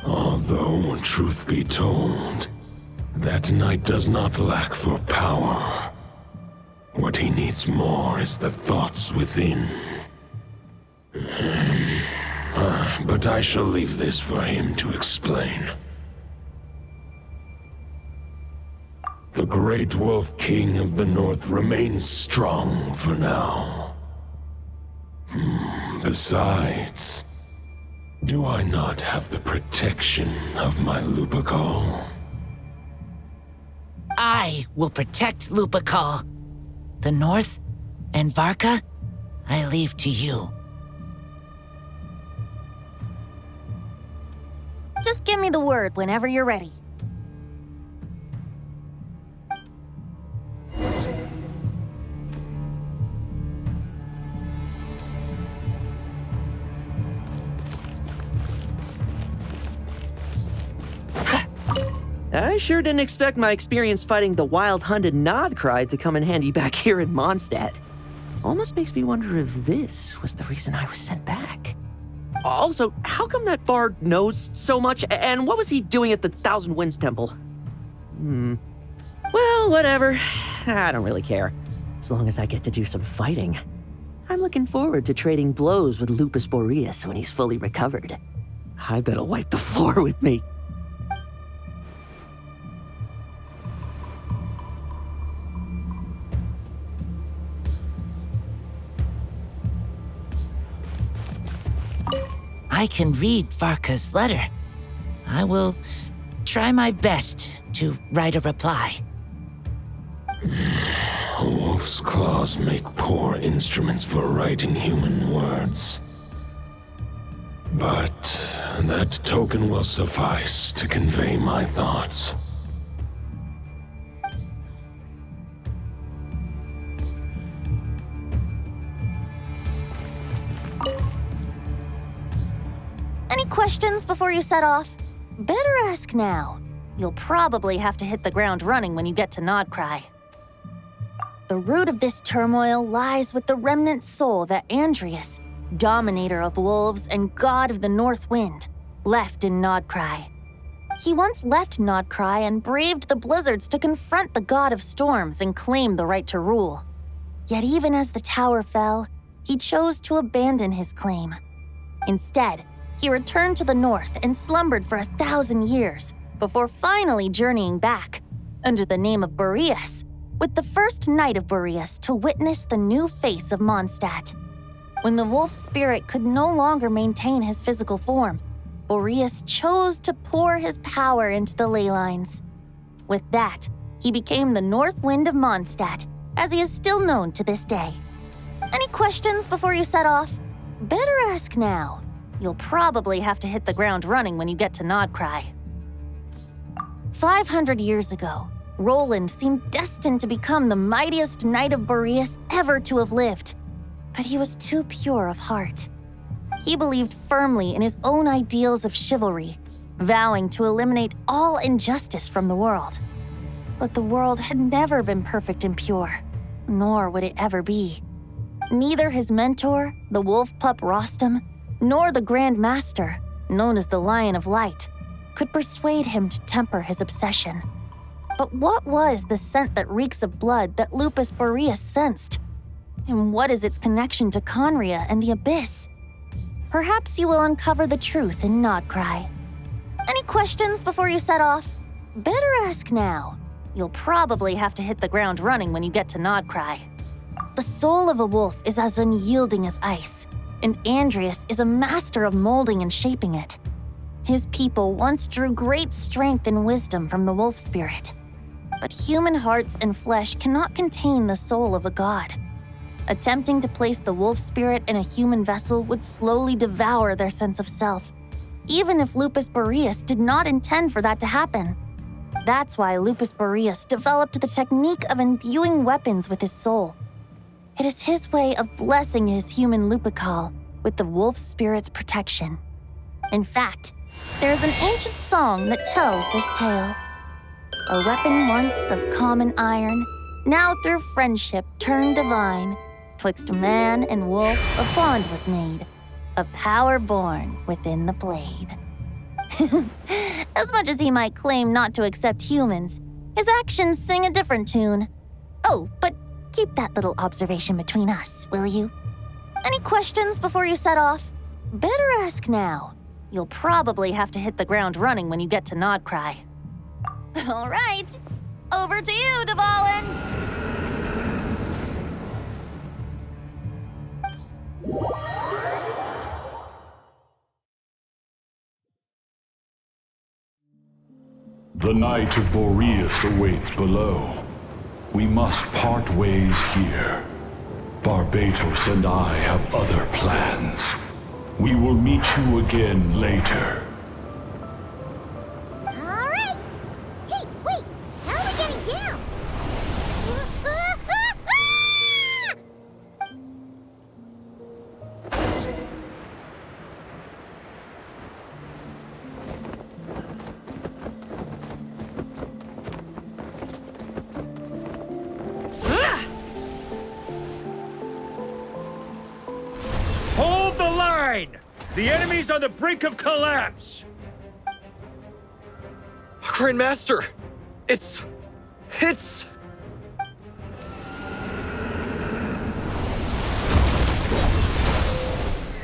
Although, truth be told, that knight does not lack for power. What he needs more is the thoughts within. But I shall leave this for him to explain. The Great Wolf King of the North remains strong for now. Besides, do I not have the protection of my Lupacol? I will protect Lupacol. The North and Varka, I leave to you. Just give me the word whenever you're ready. I sure didn't expect my experience fighting the wild-hunted Nodcry to come in handy back here in Mondstadt. Almost makes me wonder if this was the reason I was sent back. Also, how come that bard knows so much, and what was he doing at the Thousand Winds Temple? Well, whatever. I don't really care. As long as I get to do some fighting. I'm looking forward to trading blows with Lupus Boreas when he's fully recovered. I bet he'll wipe the floor with me. I can read Varka's letter. I will try my best to write a reply. A wolf's claws make poor instruments for writing human words. But that token will suffice to convey my thoughts. Any questions before you set off? Better ask now. You'll probably have to hit the ground running when you get to Nodcry. The root of this turmoil lies with the remnant soul that Andrius, dominator of wolves and god of the north wind, left in Nodcry. He once left Nodcry and braved the blizzards to confront the god of storms and claim the right to rule. Yet even as the tower fell, he chose to abandon his claim. Instead, he returned to the north and slumbered for 1,000 years before finally journeying back, under the name of Boreas, with the first knight of Boreas to witness the new face of Mondstadt. When the wolf spirit could no longer maintain his physical form, Boreas chose to pour his power into the ley lines. With that, he became the North Wind of Mondstadt, as he is still known to this day. Any questions before you set off? Better ask now. You'll probably have to hit the ground running when you get to Nodcry. 500 years ago, Roland seemed destined to become the mightiest knight of Boreas ever to have lived. But he was too pure of heart. He believed firmly in his own ideals of chivalry, vowing to eliminate all injustice from the world. But the world had never been perfect and pure, nor would it ever be. Neither his mentor, the wolf pup Rostam, nor the Grand Master, known as the Lion of Light, could persuade him to temper his obsession. But what was the scent that reeks of blood that Lupus Boreas sensed? And what is its connection to Conria and the Abyss? Perhaps you will uncover the truth in Nodcry. Any questions before you set off? Better ask now. You'll probably have to hit the ground running when you get to Nodcry. The soul of a wolf is as unyielding as ice, and Andrius is a master of molding and shaping it. His people once drew great strength and wisdom from the wolf spirit. But human hearts and flesh cannot contain the soul of a god. Attempting to place the wolf spirit in a human vessel would slowly devour their sense of self, even if Lupus Boreas did not intend for that to happen. That's why Lupus Boreas developed the technique of imbuing weapons with his soul. It is his way of blessing his human Lupical with the wolf spirit's protection. In fact, there is an ancient song that tells this tale. A weapon once of common iron, now through friendship turned divine. Twixt man and wolf a bond was made, a power born within the blade. As much as he might claim not to accept humans, his actions sing a different tune. Oh, but keep that little observation between us, will you? Any questions before you set off? Better ask now. You'll probably have to hit the ground running when you get to Nodcry. All right, over to you, Dvalin! The Knight of Boreas awaits below. We must part ways here. Barbatos and I have other plans. We will meet you again later. All right. Hey, wait. How are we getting down? Hold the line! The enemy's on the brink of collapse! Grandmaster! It's...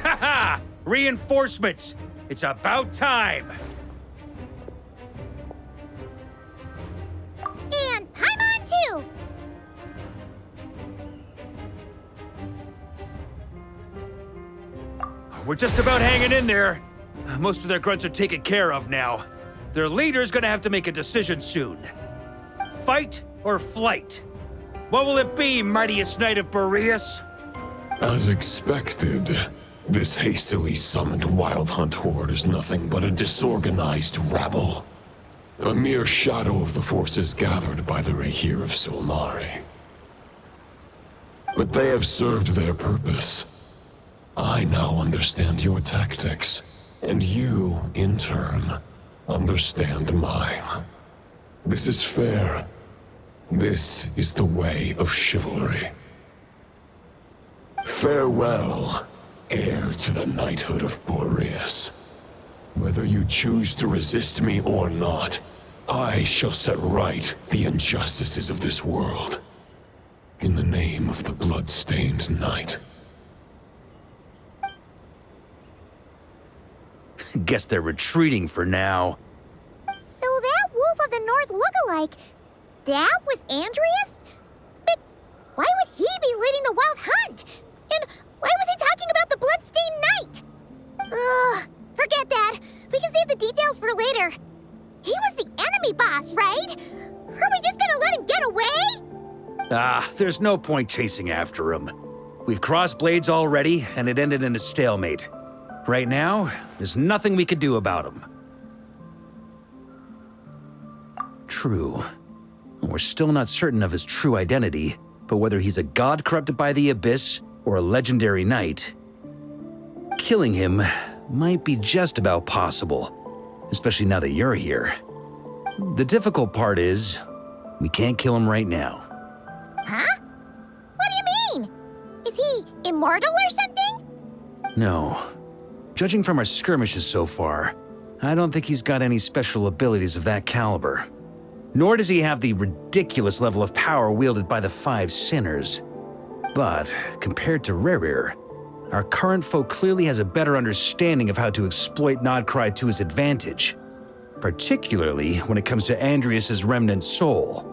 Ha-ha! Reinforcements! It's about time! And Paimon too! We're just about hanging in there. Most of their grunts are taken care of now. Their leader's gonna have to make a decision soon. Fight or flight? What will it be, mightiest knight of Boreas? As expected, this hastily summoned Wild Hunt horde is nothing but a disorganized rabble. A mere shadow of the forces gathered by the Rahir of Solnari. But they have served their purpose. I now understand your tactics, and you, in turn, understand mine. This is fair. This is the way of chivalry. Farewell, heir to the knighthood of Boreas. Whether you choose to resist me or not, I shall set right the injustices of this world. In the name of the blood-stained knight. Guess they're retreating for now. So that Wolf of the North lookalike, that was Andreas? But why would he be leading the Wild Hunt? And why was he talking about the Bloodstained Knight? Ugh, forget that. We can save the details for later. He was the enemy boss, right? Are we just gonna let him get away? There's no point chasing after him. We've crossed blades already, and it ended in a stalemate. Right now, there's nothing we could do about him. True. We're still not certain of his true identity, but whether he's a god corrupted by the Abyss or a legendary knight, killing him might be just about possible, especially now that you're here. The difficult part is, we can't kill him right now. Huh? What do you mean? Is he immortal or something? No. Judging from our skirmishes so far, I don't think he's got any special abilities of that caliber. Nor does he have the ridiculous level of power wielded by the Five Sinners. But, compared to Rerir, our current foe clearly has a better understanding of how to exploit Nodcry to his advantage, particularly when it comes to Andreas' remnant soul.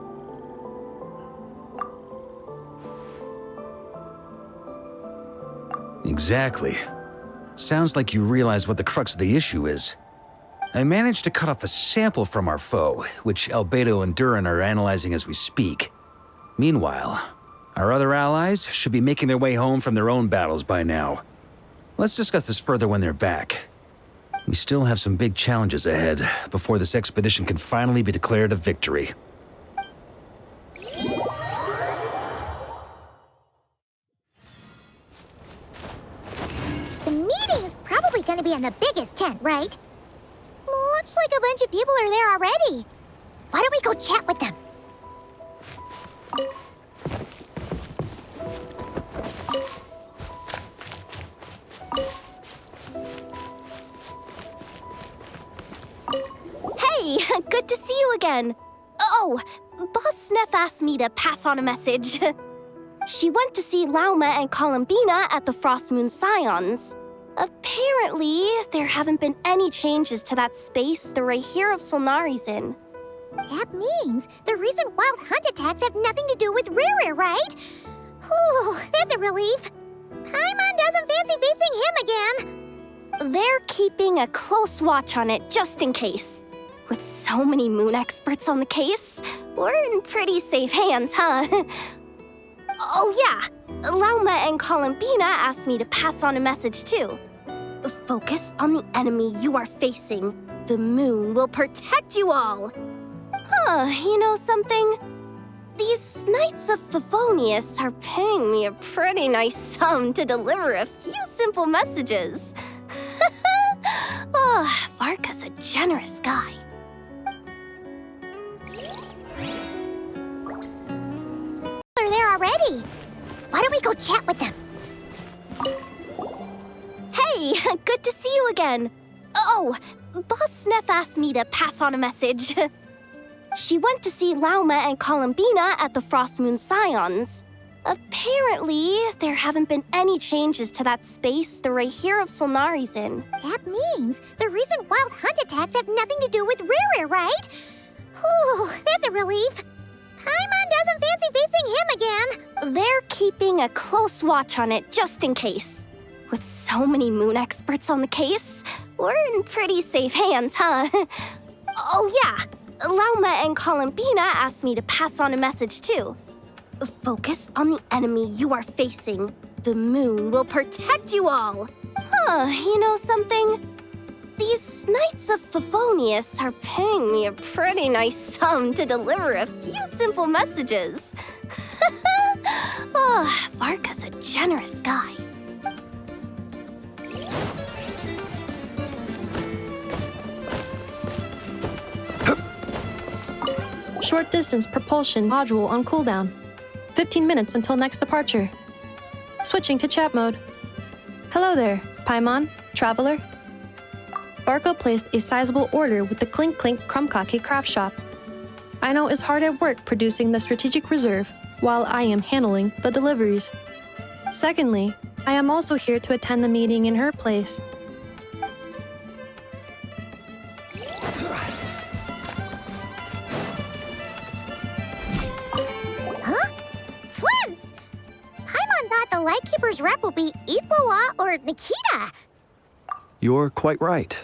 Exactly. Sounds like you realize what the crux of the issue is. I managed to cut off a sample from our foe, which Albedo and Durin are analyzing as we speak. Meanwhile, our other allies should be making their way home from their own battles by now. Let's discuss this further when they're back. We still have some big challenges ahead before this expedition can finally be declared a victory. The meeting's probably gonna be in the biggest tent, right? Looks like a bunch of people are there already. Why don't we go chat with them? Hey, good to see you again. Oh, Boss Sneff asked me to pass on a message. She went to see Lauma and Columbina at the Frost Moon Scions. Apparently, there haven't been any changes to that space the Rahir of Solnari's in. That means the recent Wild Hunt attacks have nothing to do with Rerir, right? Whew, that's a relief. Paimon doesn't fancy facing him again. They're keeping a close watch on it just in case. With so many moon experts on the case, we're in pretty safe hands, huh? Oh yeah, Lauma and Columbina asked me to pass on a message too. Focus on the enemy you are facing. The moon will protect you all. Huh, you know something? These Knights of Favonius are paying me a pretty nice sum to deliver a few simple messages. Oh, Varka's a generous guy. They're there already. Why don't we go chat with them? Hey, good to see you again. Oh, Boss Sneff asked me to pass on a message. She went to see Lauma and Columbina at the Frost Moon Scions. Apparently, there haven't been any changes to that space the Rahir of Solnari's in. That means the recent Wild Hunt attacks have nothing to do with Rerir, right? Whew, that's a relief. Paimon doesn't fancy facing him again. They're keeping a close watch on it just in case. With so many moon experts on the case, we're in pretty safe hands, huh? Oh yeah, Lauma and Columbina asked me to pass on a message too. Focus on the enemy you are facing. The moon will protect you all. You know something? These Knights of Favonius are paying me a pretty nice sum to deliver a few simple messages. Varka's a generous guy. Short distance propulsion module on cooldown. 15 minutes until next departure. Switching to chat mode. Hello there, Paimon, Traveler. Varka placed a sizable order with the Clink Clink Krumkake craft shop. Ino is hard at work producing the strategic reserve, while I am handling the deliveries. Secondly, I am also here to attend the meeting in her place. Huh? Flens! Paimon thought the Lightkeeper's rep would be Itlua or Nikita. You're quite right.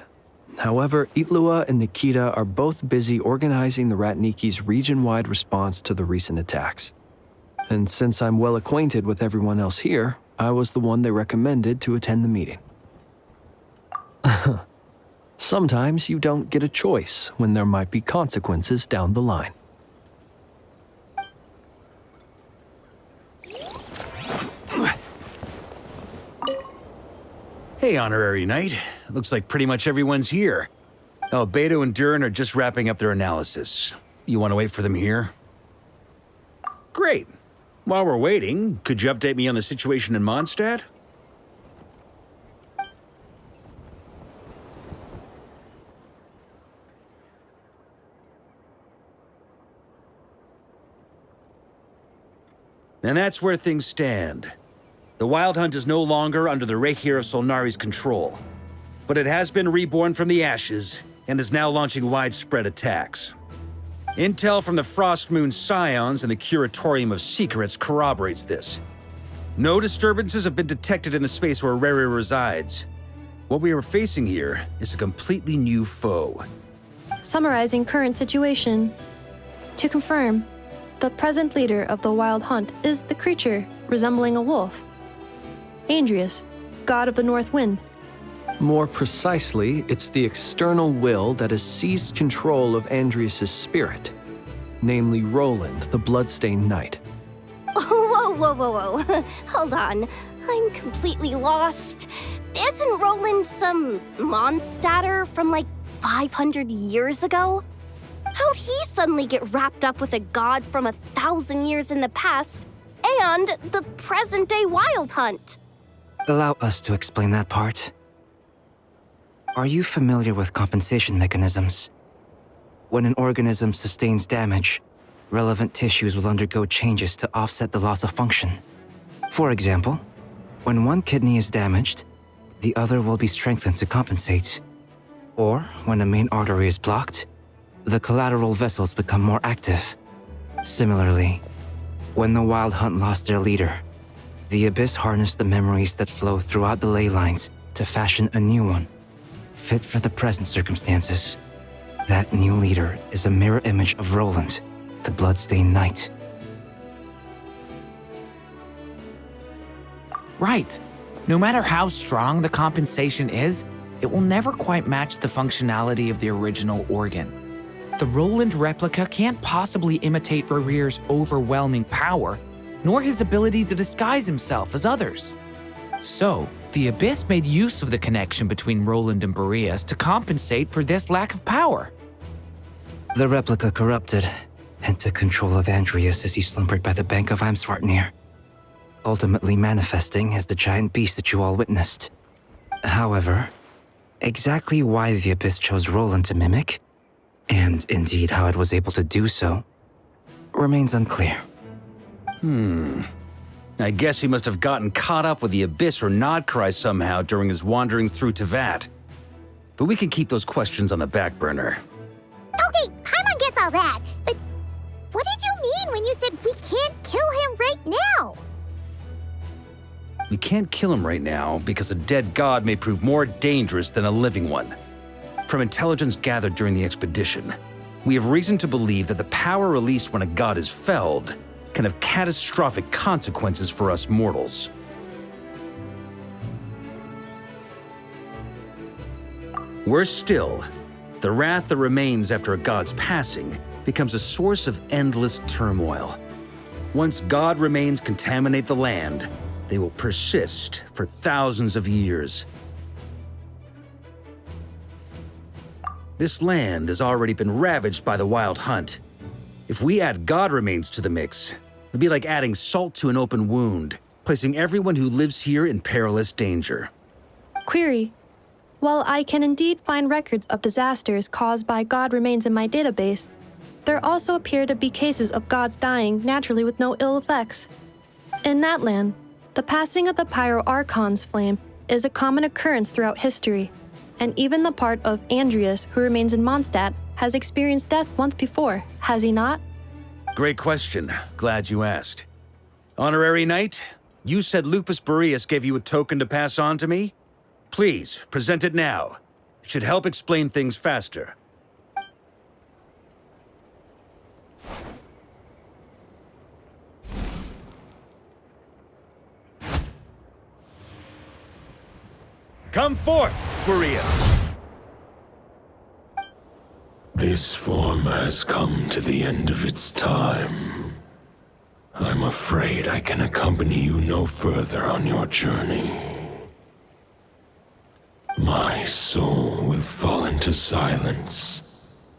However, Itlua and Nikita are both busy organizing the Ratniki's region-wide response to the recent attacks. And since I'm well acquainted with everyone else here, I was the one they recommended to attend the meeting. Sometimes you don't get a choice when there might be consequences down the line. Hey, Honorary Knight. Looks like pretty much everyone's here. Oh, Beto and Durin are just wrapping up their analysis. You want to wait for them here? Great. While we're waiting, could you update me on the situation in Mondstadt? And that's where things stand. The Wild Hunt is no longer under the Reikir of Solnari's control, but it has been reborn from the ashes and is now launching widespread attacks. Intel from the Frost Moon Scions and the Curatorium of Secrets corroborates this. No disturbances have been detected in the space where Rere resides. What we are facing here is a completely new foe. Summarizing current situation. To confirm, the present leader of the Wild Hunt is the creature resembling a wolf. Andrius, god of the North Wind. More precisely, it's the external will that has seized control of Andrius' spirit, namely Roland, the Bloodstained Knight. Whoa. Hold on. I'm completely lost. Isn't Roland some Mondstadter from like 500 years ago? How'd he suddenly get wrapped up with a god from 1,000 years in the past and the present-day Wild Hunt? Allow us to explain that part. Are you familiar with compensation mechanisms? When an organism sustains damage, relevant tissues will undergo changes to offset the loss of function. For example, when one kidney is damaged, the other will be strengthened to compensate. Or when a main artery is blocked, the collateral vessels become more active. Similarly, when the Wild Hunt lost their leader, the Abyss harnessed the memories that flow throughout the ley lines to fashion a new one, fit for the present circumstances. That new leader is a mirror image of Roland, the Bloodstained Knight. Right. No matter how strong the compensation is, it will never quite match the functionality of the original organ. The Roland replica can't possibly imitate Rere's overwhelming power, nor his ability to disguise himself as others. So, the Abyss made use of the connection between Roland and Boreas to compensate for this lack of power. The replica corrupted and took control of Andrius as he slumbered by the bank of Eimsvartnir, ultimately manifesting as the giant beast that you all witnessed. However, exactly why the Abyss chose Roland to mimic, and indeed how it was able to do so, remains unclear. I guess he must have gotten caught up with the Abyss or Nodcry somehow during his wanderings through Tevat. But we can keep those questions on the back burner. Okay, Paimon gets all that, but what did you mean when you said we can't kill him right now? We can't kill him right now because a dead god may prove more dangerous than a living one. From intelligence gathered during the expedition, we have reason to believe that the power released when a god is felled can have catastrophic consequences for us mortals. Worse still, the wrath that remains after a god's passing becomes a source of endless turmoil. Once god remains contaminate the land, they will persist for thousands of years. This land has already been ravaged by the Wild Hunt. If we add god remains to the mix, it'd be like adding salt to an open wound, placing everyone who lives here in perilous danger. Query. While I can indeed find records of disasters caused by god remains in my database, there also appear to be cases of gods dying naturally with no ill effects. In that land, the passing of the Pyro-Archon's flame is a common occurrence throughout history, and even the part of Andreas who remains in Mondstadt has experienced death once before, has he not? Great question. Glad you asked. Honorary Knight, you said Lupus Boreas gave you a token to pass on to me? Please, present it now. It should help explain things faster. Come forth, Boreas! This form has come to the end of its time. I'm afraid I can accompany you no further on your journey. My soul will fall into silence,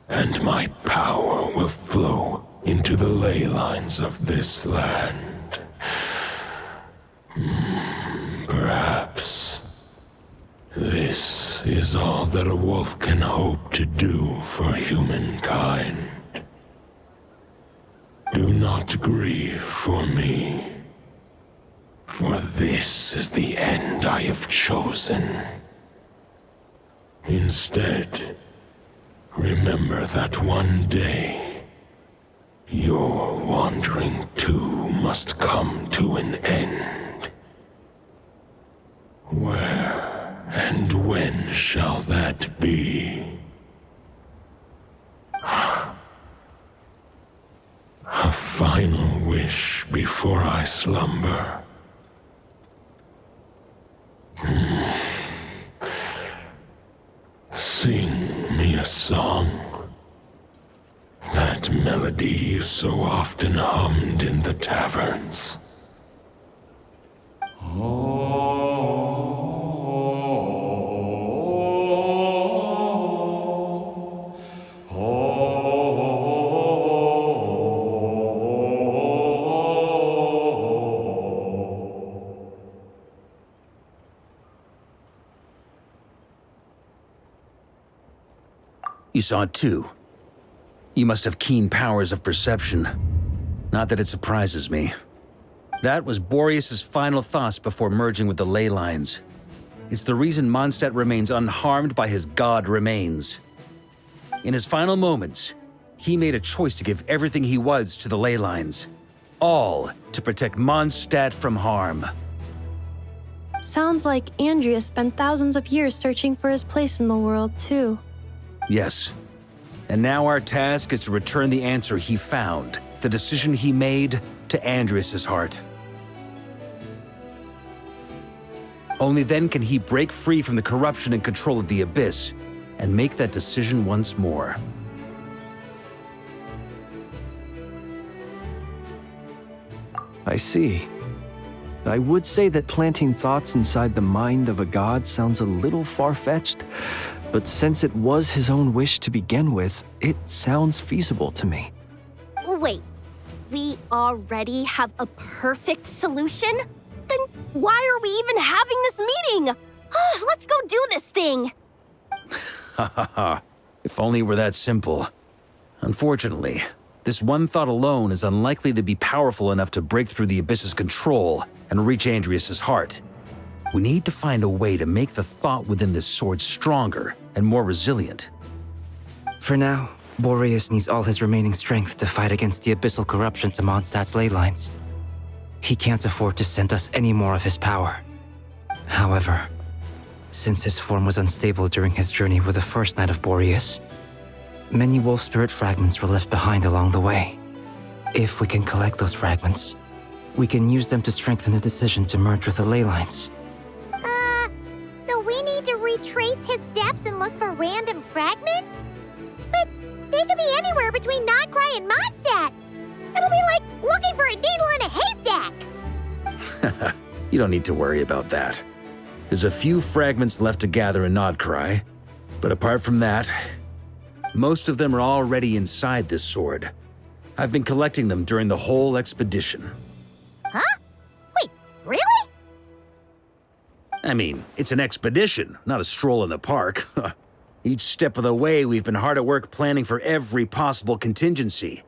and my power will flow into the ley lines of this land. Perhaps this is all that a wolf can hope to do for humankind. Do not grieve for me, for this is the end I have chosen. Instead, remember that one day, your wandering too must come to an end. Where and when shall that be? A final wish before I slumber. Sing me a song. That melody you so often hummed in the taverns. You saw it too. You must have keen powers of perception. Not that it surprises me. That was Boreas' final thoughts before merging with the ley lines. It's the reason Mondstadt remains unharmed by his god remains. In his final moments, he made a choice to give everything he was to the ley lines. All to protect Mondstadt from harm. Sounds like Andreas spent thousands of years searching for his place in the world, too. Yes. And now our task is to return the answer he found, the decision he made, to Andreas' heart. Only then can he break free from the corruption and control of the Abyss and make that decision once more. I see. I would say that planting thoughts inside the mind of a god sounds a little far-fetched, but since it was his own wish to begin with, it sounds feasible to me. Wait, we already have a perfect solution? Then why are we even having this meeting? Let's go do this thing! Ha ha ha. If only it were that simple. Unfortunately, this one thought alone is unlikely to be powerful enough to break through the Abyss's control and reach Andreas' heart. We need to find a way to make the thought within this sword stronger and more resilient. For now, Boreas needs all his remaining strength to fight against the abyssal corruption to Mondstadt's ley lines. He can't afford to send us any more of his power. However, since his form was unstable during his journey with the first Night of Boreas, many wolf spirit fragments were left behind along the way. If we can collect those fragments, we can use them to strengthen the decision to merge with the ley lines. So we need to retrace his steps and look for random fragments? But they could be anywhere between Nodcry and Mondstadt. It'll be like looking for a needle in a haystack. You don't need to worry about that. There's a few fragments left to gather in Nodcry, but apart from that, most of them are already inside this sword. I've been collecting them during the whole expedition. Huh? Wait, really? I mean, it's an expedition, not a stroll in the park. Each step of the way, we've been hard at work planning for every possible contingency.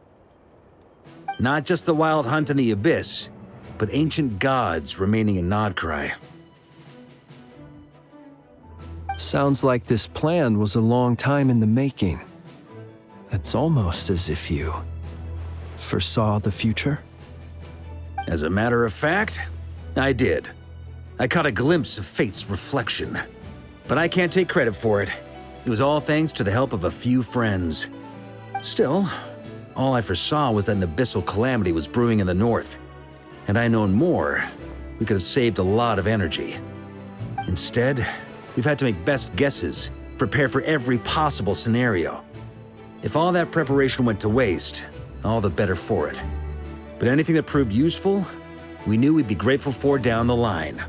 Not just the wild hunt in the abyss, but ancient gods remaining in Nodcry. Sounds like this plan was a long time in the making. It's almost as if you foresaw the future. As a matter of fact, I did. I caught a glimpse of fate's reflection. But I can't take credit for it. It was all thanks to the help of a few friends. Still, all I foresaw was that an abyssal calamity was brewing in the north. Had I known more, we could have saved a lot of energy. Instead, we've had to make best guesses, prepare for every possible scenario. If all that preparation went to waste, all the better for it. But anything that proved useful, we knew we'd be grateful for down the line.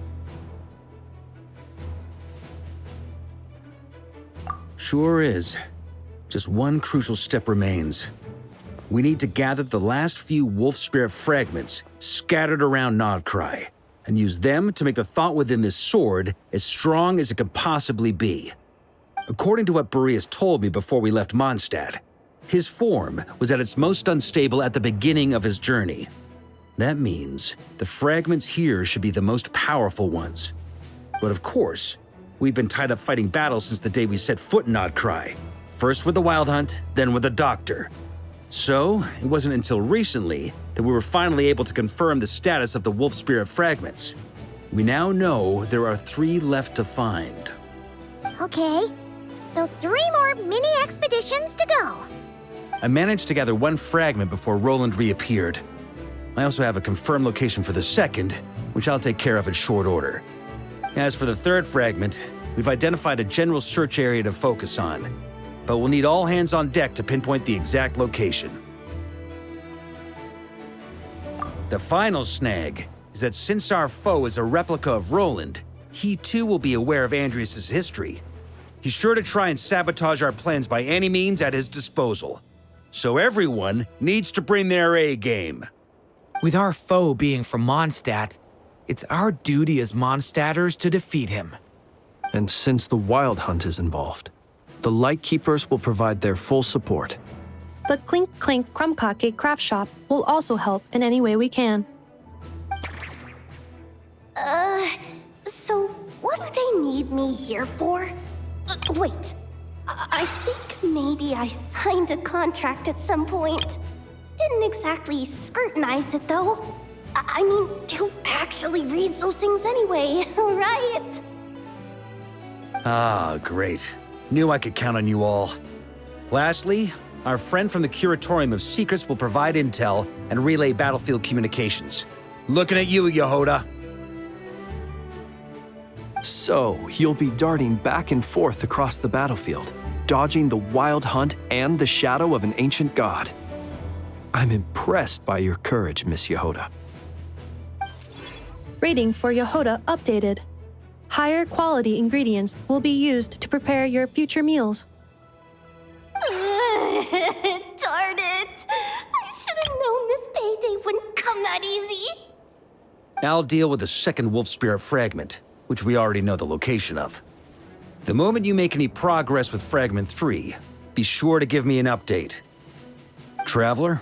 Sure is. Just one crucial step remains. We need to gather the last few wolf spirit fragments scattered around Nodcry, and use them to make the thought within this sword as strong as it can possibly be. According to what Boreas told me before we left Mondstadt, his form was at its most unstable at the beginning of his journey. That means the fragments here should be the most powerful ones. But of course, we've been tied up fighting battles since the day we set foot in Nodcry. First with the Wild Hunt, then with the Doctor. So, it wasn't until recently that we were finally able to confirm the status of the wolf spirit fragments. We now know there are 3 left to find. Okay, so 3 more mini expeditions to go. I managed to gather 1 fragment before Roland reappeared. I also have a confirmed location for the second, which I'll take care of in short order. As for the 3rd fragment, we've identified a general search area to focus on, but we'll need all hands on deck to pinpoint the exact location. The final snag is that since our foe is a replica of Roland, he too will be aware of Andrias' history. He's sure to try and sabotage our plans by any means at his disposal. So everyone needs to bring their A-game. With our foe being from Mondstadt, it's our duty as Mondstadters to defeat him. And since the Wild Hunt is involved, the Lightkeepers will provide their full support. The Clink Clink Krumkake craft shop will also help in any way we can. So what do they need me here for? Wait, I think maybe I signed a contract at some point. Didn't exactly scrutinize it though. I mean, who actually reads those things anyway, right? Ah, great. Knew I could count on you all. Lastly, our friend from the Curatorium of Secrets will provide intel and relay battlefield communications. Looking at you, Yehoda. So, you'll be darting back and forth across the battlefield, dodging the Wild Hunt and the shadow of an ancient god. I'm impressed by your courage, Miss Yehoda. Rating for Yehoda updated. Higher quality ingredients will be used to prepare your future meals. Darn it! I should have known this payday wouldn't come that easy. I'll deal with the second wolf spirit fragment, which we already know the location of. The moment you make any progress with Fragment 3, be sure to give me an update. Traveler,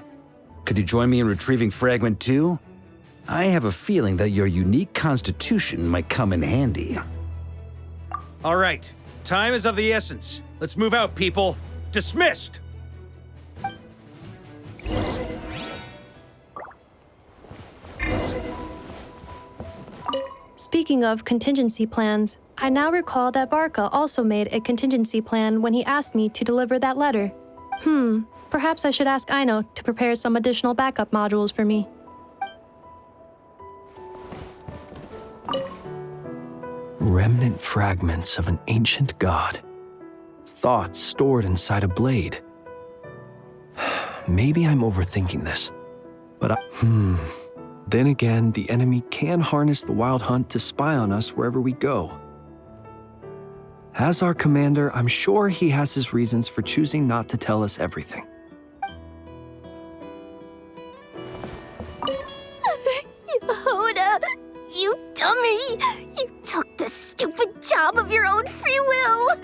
could you join me in retrieving Fragment 2? I have a feeling that your unique constitution might come in handy. All right, time is of the essence. Let's move out, people. Dismissed! Speaking Speaking of contingency plans, I now recall that Varka also made a contingency plan when he asked me to deliver that letter. Perhaps I should ask Ino to prepare some additional backup modules for me. Remnant fragments of an ancient god. Thoughts stored inside a blade. Maybe I'm overthinking this, but Then again, the enemy can harness the Wild Hunt to spy on us wherever we go. As our commander, I'm sure he has his reasons for choosing not to tell us everything. Yehuda, you dummy! You took this stupid job of your own free will!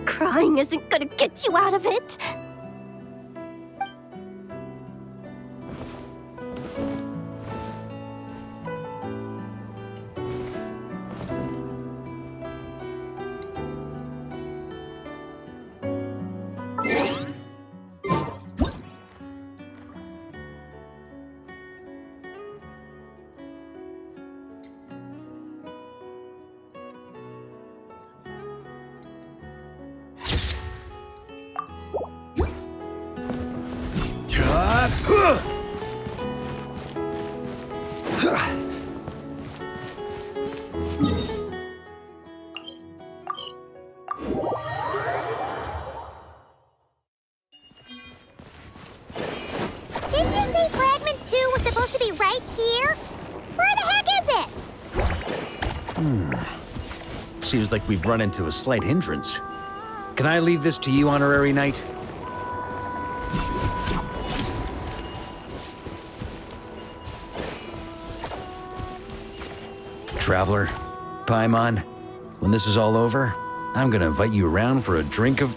Crying isn't gonna get you out of it! Didn't you say Fragment 2 was supposed to be right here? Where the heck is it? Seems like we've run into a slight hindrance. Can I leave this to you, Honorary Knight? Traveler, Paimon, when this is all over, I'm gonna invite you around for a drink of...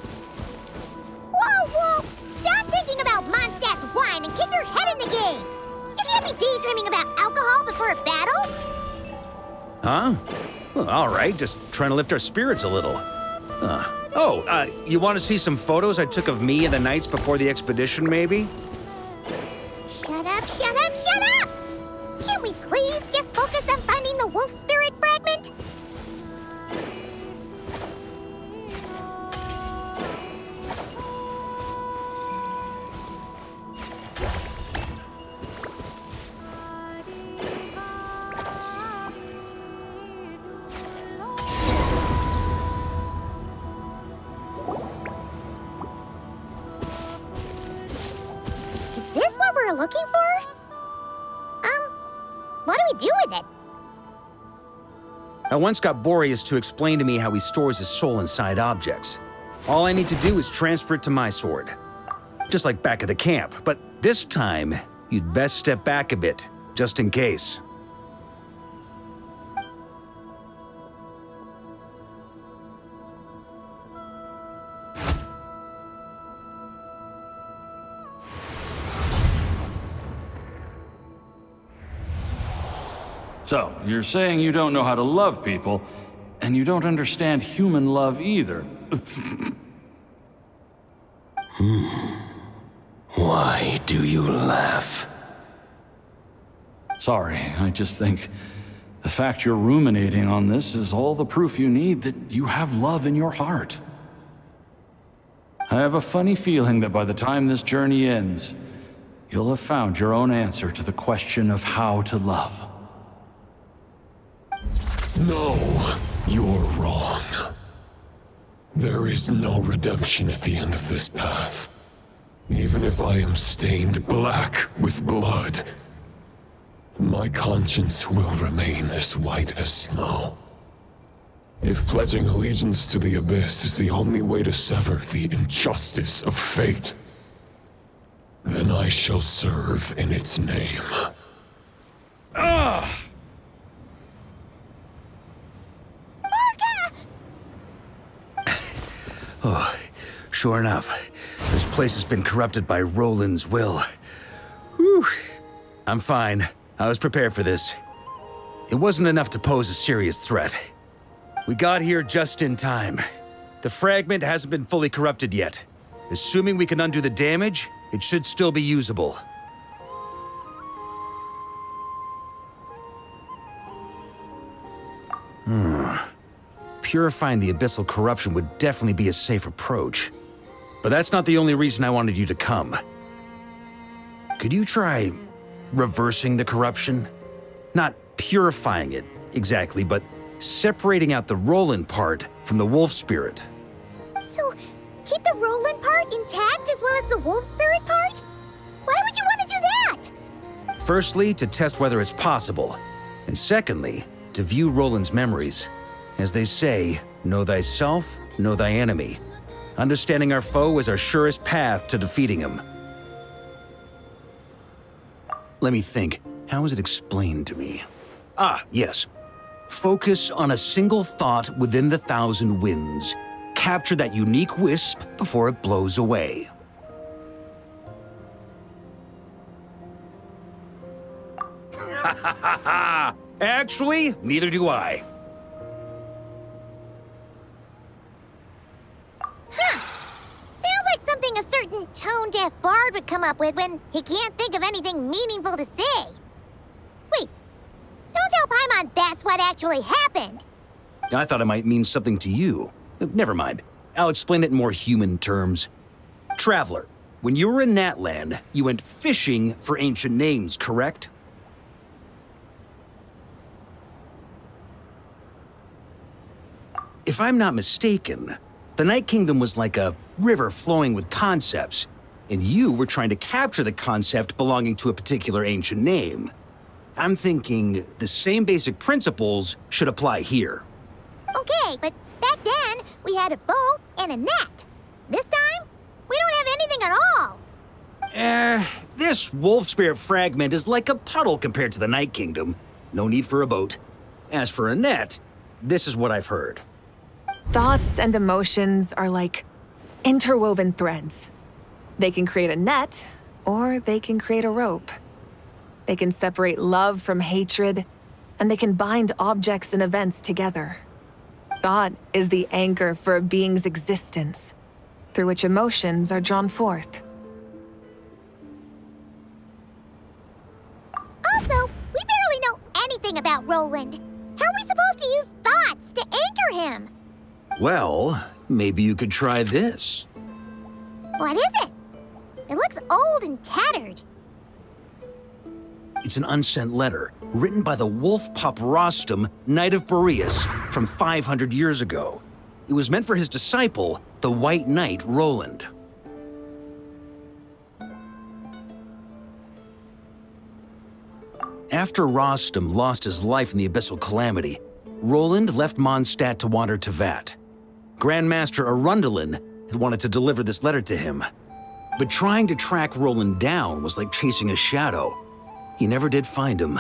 Whoa! Stop thinking about Mondstadt's wine and keep your head in the game! You can't be daydreaming about alcohol before a battle! Huh? Well, all right, just trying to lift our spirits a little. You want to see some photos I took of me and the knights before the expedition, maybe? Shut up! Can we please just focus on finding the wolf spirit fragment? Is this what we're looking for? What do we do with it? I once got Boreas to explain to me how he stores his soul inside objects. All I need to do is transfer it to my sword. Just like back at the camp, but this time, you'd best step back a bit, just in case. So, you're saying you don't know how to love people, and you don't understand human love either. Why do you laugh? Sorry, I just think the fact you're ruminating on this is all the proof you need that you have love in your heart. I have a funny feeling that by the time this journey ends, you'll have found your own answer to the question of how to love. No, you're wrong. There is no redemption at the end of this path. Even if I am stained black with blood, my conscience will remain as white as snow. If pledging allegiance to the Abyss is the only way to sever the injustice of fate, then I shall serve in its name. Oh, sure enough, this place has been corrupted by Roland's will. Whew. I'm fine. I was prepared for this. It wasn't enough to pose a serious threat. We got here just in time. The fragment hasn't been fully corrupted yet. Assuming we can undo the damage, it should still be usable. purifying the abyssal corruption would definitely be a safe approach. But that's not the only reason I wanted you to come. Could you try reversing the corruption? Not purifying it, exactly, but separating out the Roland part from the wolf spirit. So, keep the Roland part intact as well as the wolf spirit part? Why would you want to do that? Firstly, to test whether it's possible, and secondly, to view Roland's memories. As they say, know thyself, know thy enemy. Understanding our foe is our surest path to defeating him. Let me think. How is it explained to me? Ah, yes. Focus on a single thought within the 1,000 winds. Capture that unique wisp before it blows away. Ha ha ha ha! Actually, neither do I. Sounds like something a certain tone-deaf bard would come up with when he can't think of anything meaningful to say. Wait, don't tell Paimon that's what actually happened. I thought it might mean something to you. Never mind. I'll explain it in more human terms. Traveler, when you were in Natland, you went fishing for ancient names, correct? If I'm not mistaken, the Night Kingdom was like a river flowing with concepts, and you were trying to capture the concept belonging to a particular ancient name. I'm thinking the same basic principles should apply here. Okay, but back then, we had a boat and a net. This time, we don't have anything at all. This wolf spirit fragment is like a puddle compared to the Night Kingdom. No need for a boat. As for a net, this is what I've heard. Thoughts and emotions are like interwoven threads. They can create a net, or they can create a rope. They can separate love from hatred, and they can bind objects and events together. Thought is the anchor for a being's existence, through which emotions are drawn forth. Also, we barely know anything about Roland. How are we supposed to use thoughts to anchor him? Well, maybe you could try this. What is it? It looks old and tattered. It's an unsent letter, written by the wolf pup Rostam, Knight of Boreas, from 500 years ago. It was meant for his disciple, the White Knight Roland. After Rostam lost his life in the Abyssal Calamity, Roland left Mondstadt to wander to Vat. Grandmaster Arundelen had wanted to deliver this letter to him. But trying to track Roland down was like chasing a shadow. He never did find him.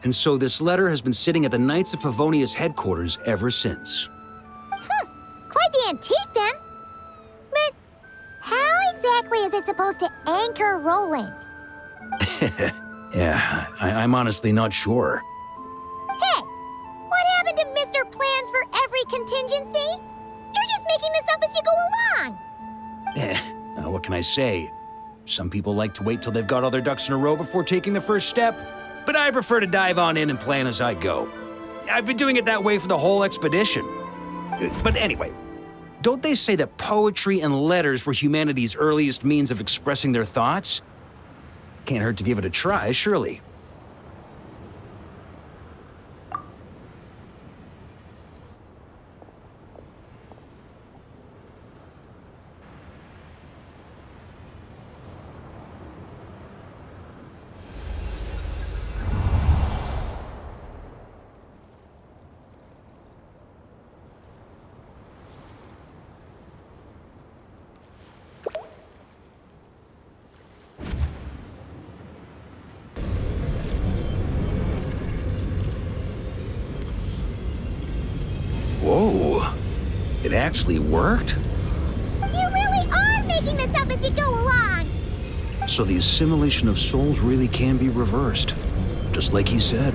And so this letter has been sitting at the Knights of Favonia's headquarters ever since. Quite the antique then. But how exactly is it supposed to anchor Roland? Yeah, I'm honestly not sure. Hey, what happened to Mr. Plans for every contingency? You're just making this up as you go along. What can I say? Some people like to wait till they've got all their ducks in a row before taking the first step, but I prefer to dive on in and plan as I go. I've been doing it that way for the whole expedition. But anyway, don't they say that poetry and letters were humanity's earliest means of expressing their thoughts? Can't hurt to give it a try, surely. Whoa, it actually worked? You really are making this up as you go along. So the assimilation of souls really can be reversed, just like he said.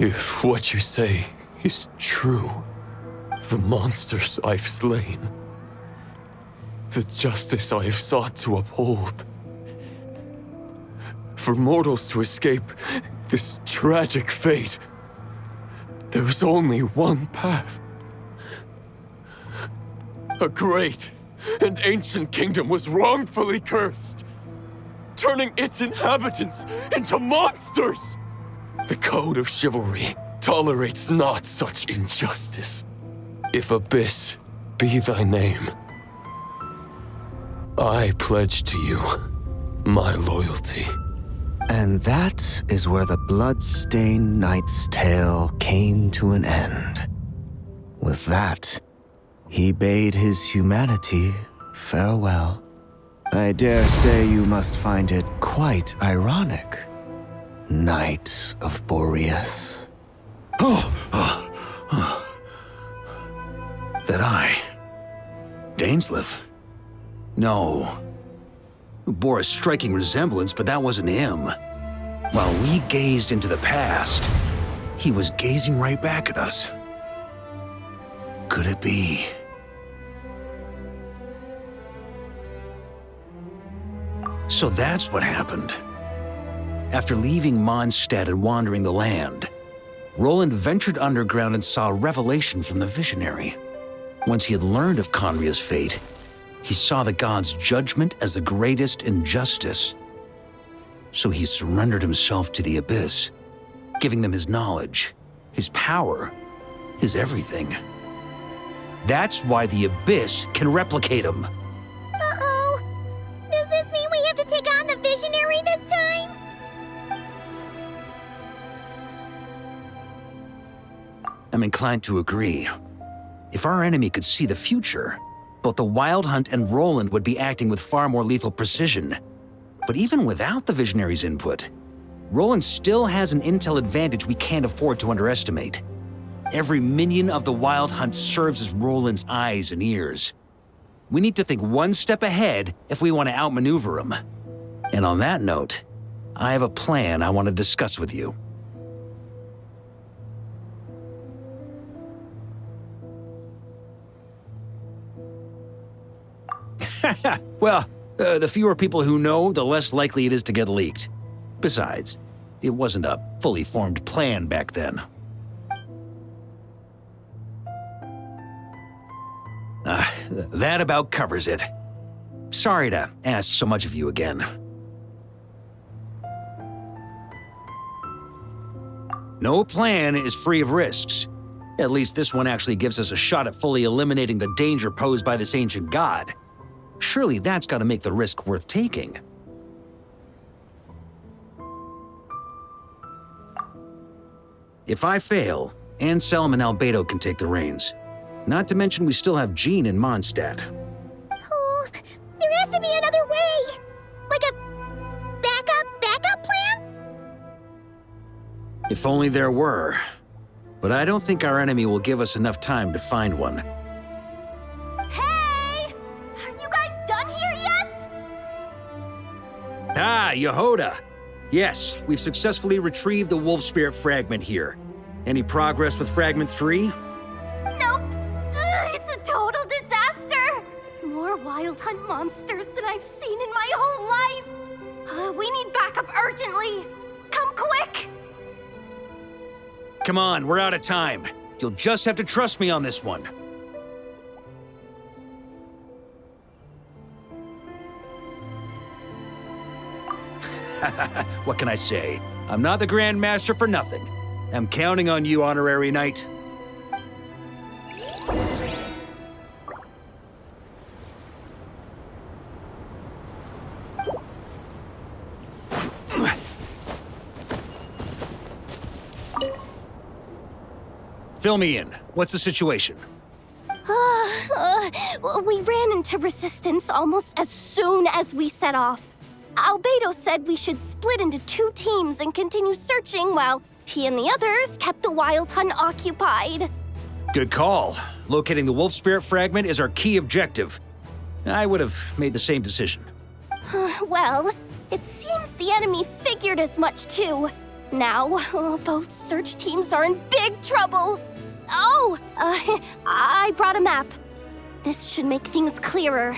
If what you say is true, the monsters I've slain, the justice I have sought to uphold, for mortals to escape this tragic fate, there's only one path. A great and ancient kingdom was wrongfully cursed, turning its inhabitants into monsters. The code of chivalry tolerates not such injustice. If Abyss be thy name, I pledge to you my loyalty. And that is where the blood-stained knight's tale came to an end. With that, he bade his humanity farewell. I dare say you must find it quite ironic, Knight of Boreas. That I? Dainsleif? No. Bore a striking resemblance, but that wasn't him. While we gazed into the past, he was gazing right back at us. Could it be? So that's what happened. After leaving Mondstadt and wandering the land, Roland ventured underground and saw a revelation from the Visionary. Once he had learned of Conria's fate, he saw the gods' judgment as the greatest injustice. So he surrendered himself to the Abyss, giving them his knowledge, his power, his everything. That's why the Abyss can replicate him. Uh-oh. Does this mean we have to take on the Visionary this time? I'm inclined to agree. If our enemy could see the future, both the Wild Hunt and Roland would be acting with far more lethal precision. But even without the Visionary's input, Roland still has an intel advantage we can't afford to underestimate. Every minion of the Wild Hunt serves as Roland's eyes and ears. We need to think one step ahead if we want to outmaneuver him. And on that note, I have a plan I want to discuss with you. Well, the fewer people who know, the less likely it is to get leaked. Besides, it wasn't a fully formed plan back then. That about covers it. Sorry to ask so much of you again. No plan is free of risks. At least this one actually gives us a shot at fully eliminating the danger posed by this ancient god. Surely that's got to make the risk worth taking. If I fail, Anselm and Albedo can take the reins. Not to mention we still have Jean in Mondstadt. Oh, there has to be another way! Like a backup plan? If only there were. But I don't think our enemy will give us enough time to find one. Hey! Are you guys done here yet? Ah, Yehoda! Yes, we've successfully retrieved the Wolf Spirit fragment here. Any progress with Fragment 3? Nope. It's a total disaster. More Wild Hunt monsters than I've seen in my whole life. We need backup urgently. Come quick. Come on, we're out of time. You'll just have to trust me on this one. What can I say? I'm not the Grand Master for nothing. I'm counting on you, Honorary Knight. Fill me in. What's the situation? We ran into resistance almost as soon as we set off. Albedo said we should split into 2 teams and continue searching while he and the others kept the Wild Hunt occupied. Good call. Locating the Wolf Spirit fragment is our key objective. I would have made the same decision. Well, it seems the enemy figured as much too. Now, both search teams are in big trouble. Oh, I brought a map. This should make things clearer.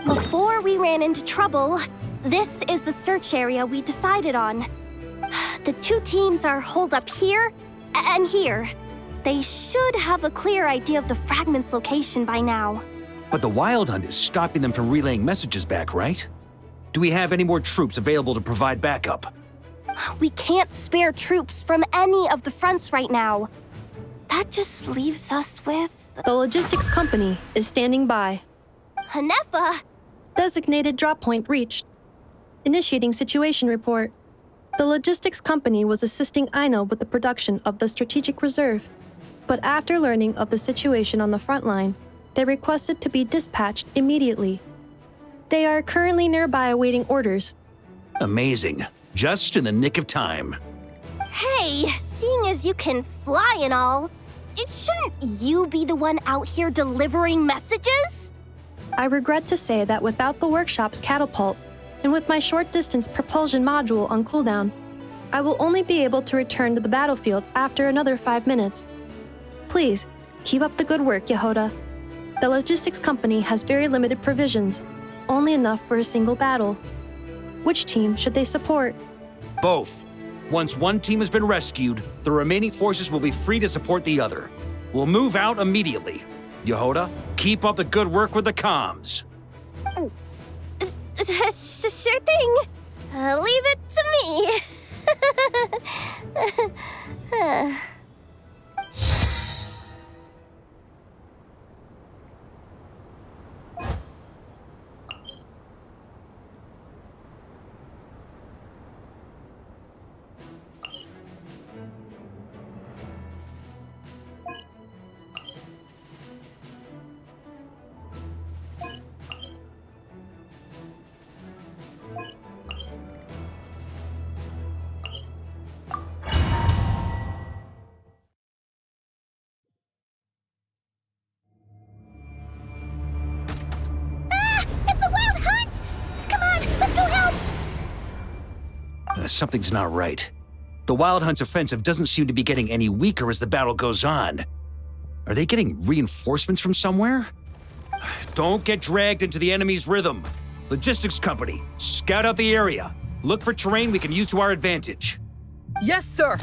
Before we ran into trouble, this is the search area we decided on. The two teams are holed up here and here. They should have a clear idea of the fragment's location by now. But the Wild Hunt is stopping them from relaying messages back, right? Do we have any more troops available to provide backup? We can't spare troops from any of the fronts right now. That just leaves us with... The logistics company is standing by. Hanefa! Designated drop point reached. Initiating situation report. The logistics company was assisting Indo with the production of the strategic reserve. But after learning of the situation on the front line, they requested to be dispatched immediately. They are currently nearby awaiting orders. Amazing. Just in the nick of time. Hey, seeing as you can fly and all, shouldn't you be the one out here delivering messages? I regret to say that without the workshop's catapult, and with my short-distance propulsion module on cooldown, I will only be able to return to the battlefield after another 5 minutes. Please, keep up the good work, Yehoda. The logistics company has very limited provisions, only enough for a single battle. Which team should they support? Both. Once one team has been rescued, the remaining forces will be free to support the other. We'll move out immediately. Yehoda, keep up the good work with the comms. Sure thing. Leave it to me. Something's not right. The Wild Hunt's offensive doesn't seem to be getting any weaker as the battle goes on. Are they getting reinforcements from somewhere? Don't get dragged into the enemy's rhythm. Logistics company, scout out the area. Look for terrain we can use to our advantage. Yes, sir.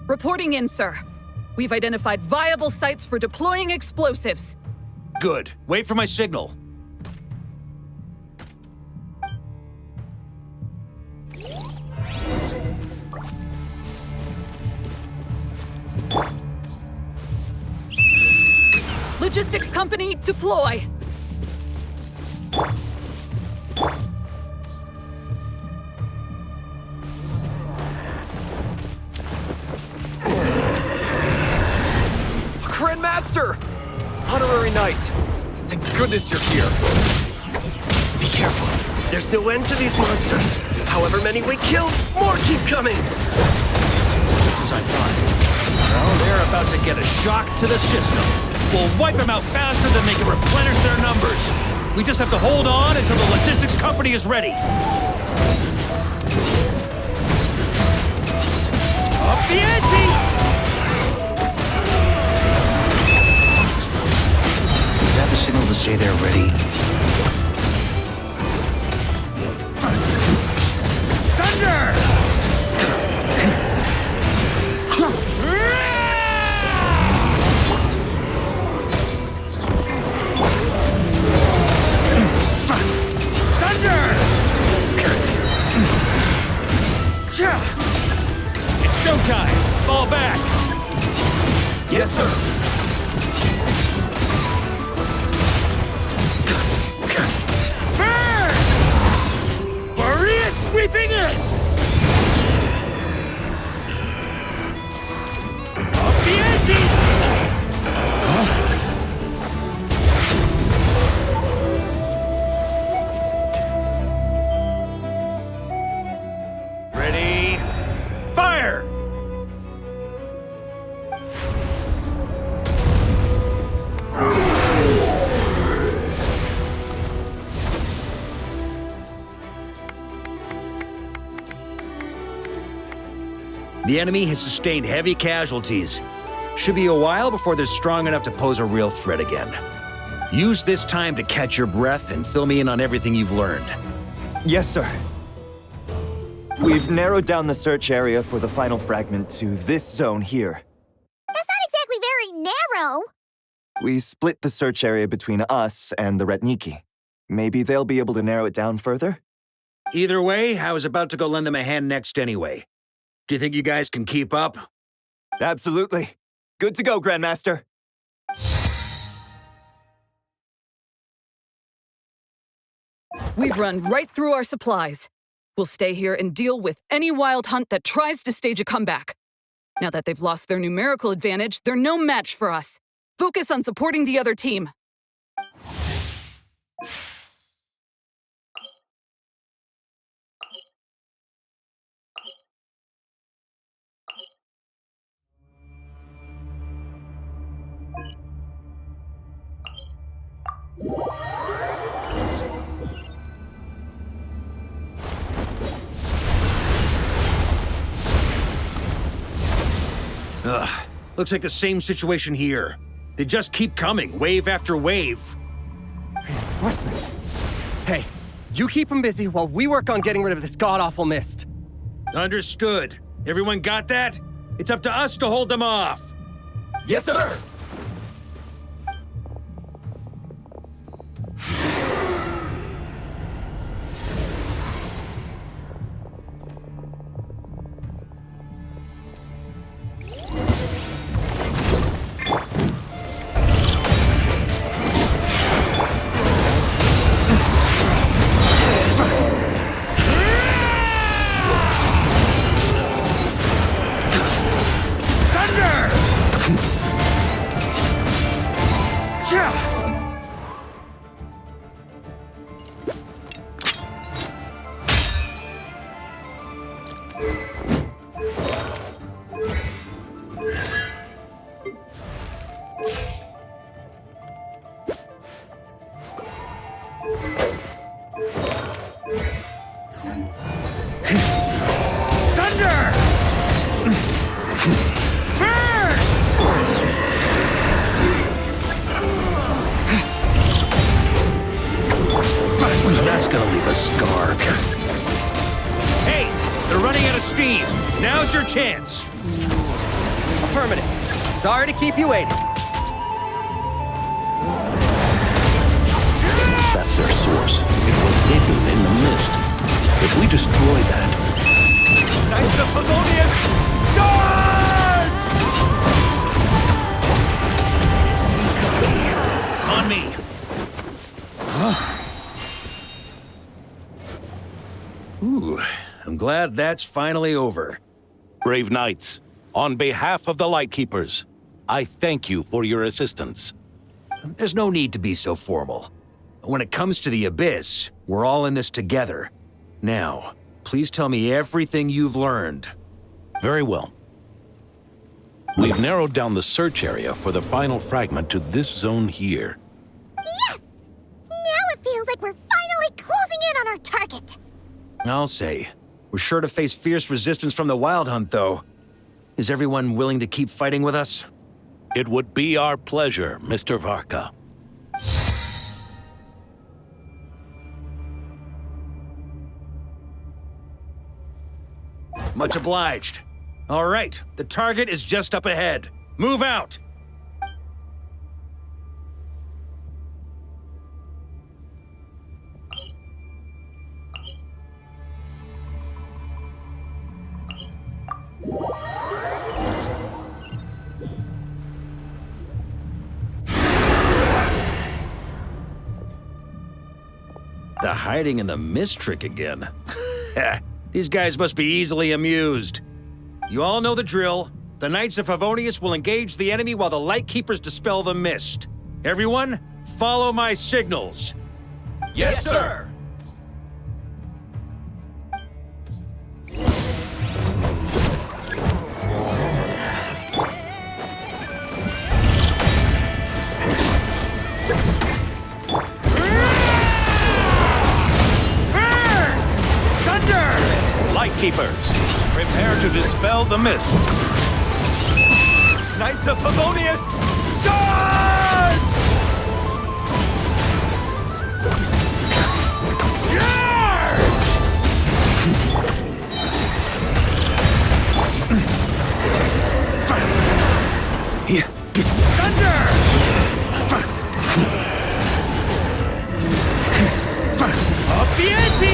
Reporting in, sir. We've identified viable sites for deploying explosives. Good. Wait for my signal. Logistics company, deploy! Grandmaster! Honorary Knight! Thank goodness you're here. Be careful. There's no end to these monsters. However many we kill, more keep coming! Just as I thought. Well, they're about to get a shock to the system. We'll wipe them out faster than they can replenish their numbers. We just have to hold on until the logistics company is ready. Up the ante! Is that the signal to say they're ready? Thunder! It's showtime! Fall back! Yes, sir! Burn! Maria sweeping in! Up the ante! Ready? Fire! The enemy has sustained heavy casualties. Should be a while before they're strong enough to pose a real threat again. Use this time to catch your breath and fill me in on everything you've learned. Yes, sir. We've narrowed down the search area for the final fragment to this zone here. That's not exactly very narrow. We split the search area between us and the Ratniki. Maybe they'll be able to narrow it down further? Either way, I was about to go lend them a hand next anyway. Do you think you guys can keep up? Absolutely. Good to go, Grandmaster. We've run right through our supplies. We'll stay here and deal with any wild hunt that tries to stage a comeback. Now that they've lost their numerical advantage, they're no match for us. Focus on supporting the other team. Ugh, looks like the same situation here. They just keep coming, wave after wave. Reinforcements. Hey, you keep them busy while we work on getting rid of this god-awful mist. Understood. Everyone got that? It's up to us to hold them off. Yes, sir! That's gonna leave a scar. Hey, they're running out of steam. Now's your chance. Affirmative. Sorry to keep you waiting. That's their source. It was hidden in the mist. If we destroy that... Knights of Favonius, charge! On me. Ooh, I'm glad that's finally over. Brave knights, on behalf of the Lightkeepers, I thank you for your assistance. There's no need to be so formal. When it comes to the Abyss, we're all in this together. Now, please tell me everything you've learned. Very well. We've narrowed down the search area for the final fragment to this zone here. Yes! Now it feels like we're finally closing in on our target. I'll say. We're sure to face fierce resistance from the Wild Hunt, though. Is everyone willing to keep fighting with us? It would be our pleasure, Mr. Varka. Much obliged. All right, the target is just up ahead. Move out! The hiding in the mist trick again. These guys must be easily amused. You all know the drill. The Knights of Favonius will engage the enemy while the Lightkeepers dispel the mist. Everyone, follow my signals. Yes, sir! Lightkeepers, prepare to to dispel the mist. Knights of Favonius, charge! Thunder! Up the ante!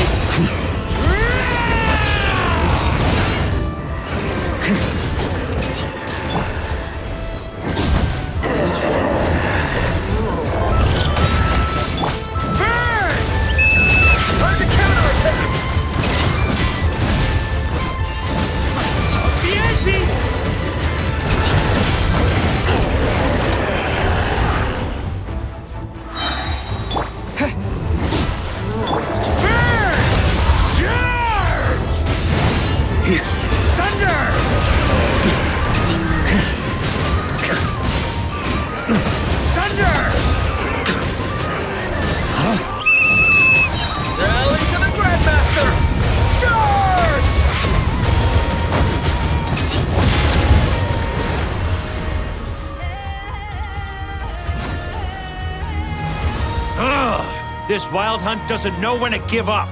This wild hunt doesn't know when to give up.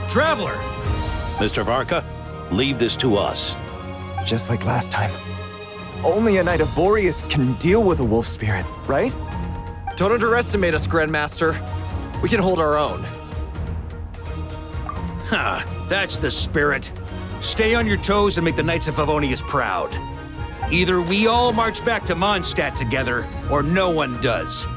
Traveler! Mr. Varka, leave this to us. Just like last time. Only a Knight of Boreas can deal with a wolf spirit, right? Don't underestimate us, Grandmaster. We can hold our own. Ha! That's the spirit. Stay on your toes and make the Knights of Favonius proud. Either we all march back to Mondstadt together, or no one does.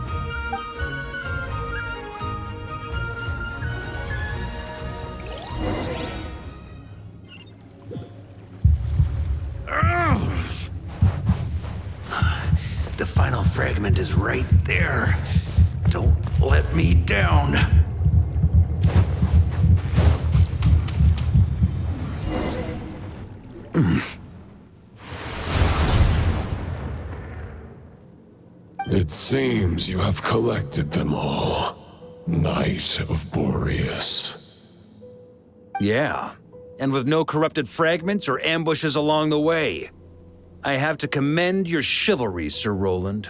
The final fragment is right there. Don't let me down. It seems you have collected them all, Knight of Boreas. Yeah, and with no corrupted fragments or ambushes along the way. I have to commend your chivalry, Sir Roland.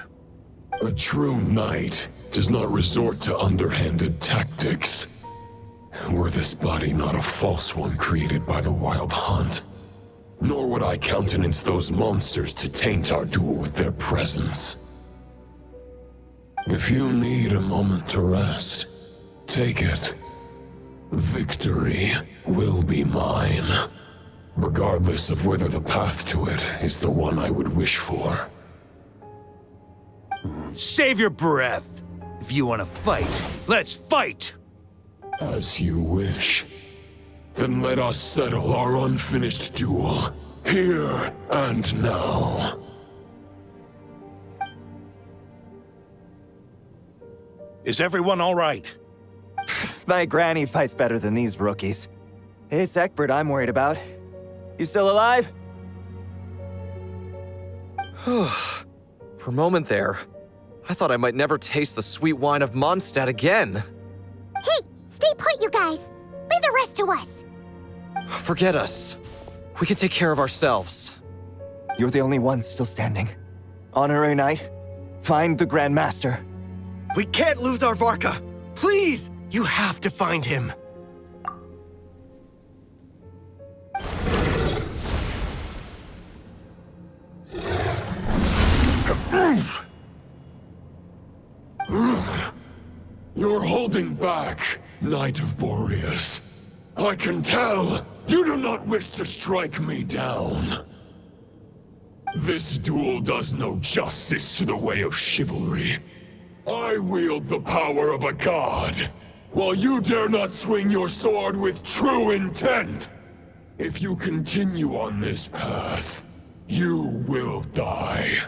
A true knight does not resort to underhanded tactics. Were this body not a false one created by the Wild Hunt, nor would I countenance those monsters to taint our duel with their presence. If you need a moment to rest, take it. Victory will be mine, regardless of whether the path to it is the one I would wish for. Save your breath. If you want to fight, let's fight! As you wish. Then let us settle our unfinished duel, here and now. Is everyone all right? My granny fights better than these rookies. It's Egbert I'm worried about. You still alive? For a moment there, I thought I might never taste the sweet wine of Mondstadt again. Hey, stay put, you guys. Leave the rest to us. Forget us. We can take care of ourselves. You're the only one still standing. Honorary Knight, find the Grand Master. We can't lose our Varka. Please, you have to find him. You're holding back, Knight of Boreas. I can tell you do not wish to strike me down. This duel does no justice to the way of chivalry. I wield the power of a god, while you dare not swing your sword with true intent. If you continue on this path, you will die.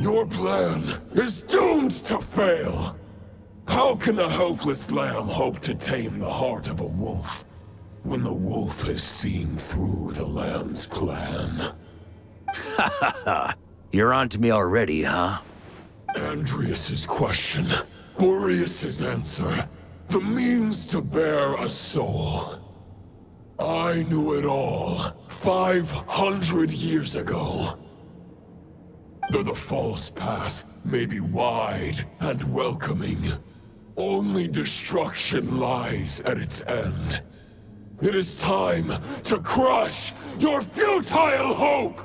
Your plan is doomed to fail. How can a helpless lamb hope to tame the heart of a wolf, when the wolf has seen through the lamb's plan? Ha ha ha! You're on to me already, huh? Andrias's question, Boreas's answer, the means to bear a soul. I knew it all 500 years ago. Though the false path may be wide and welcoming, only destruction lies at its end. It is time to crush your futile hope!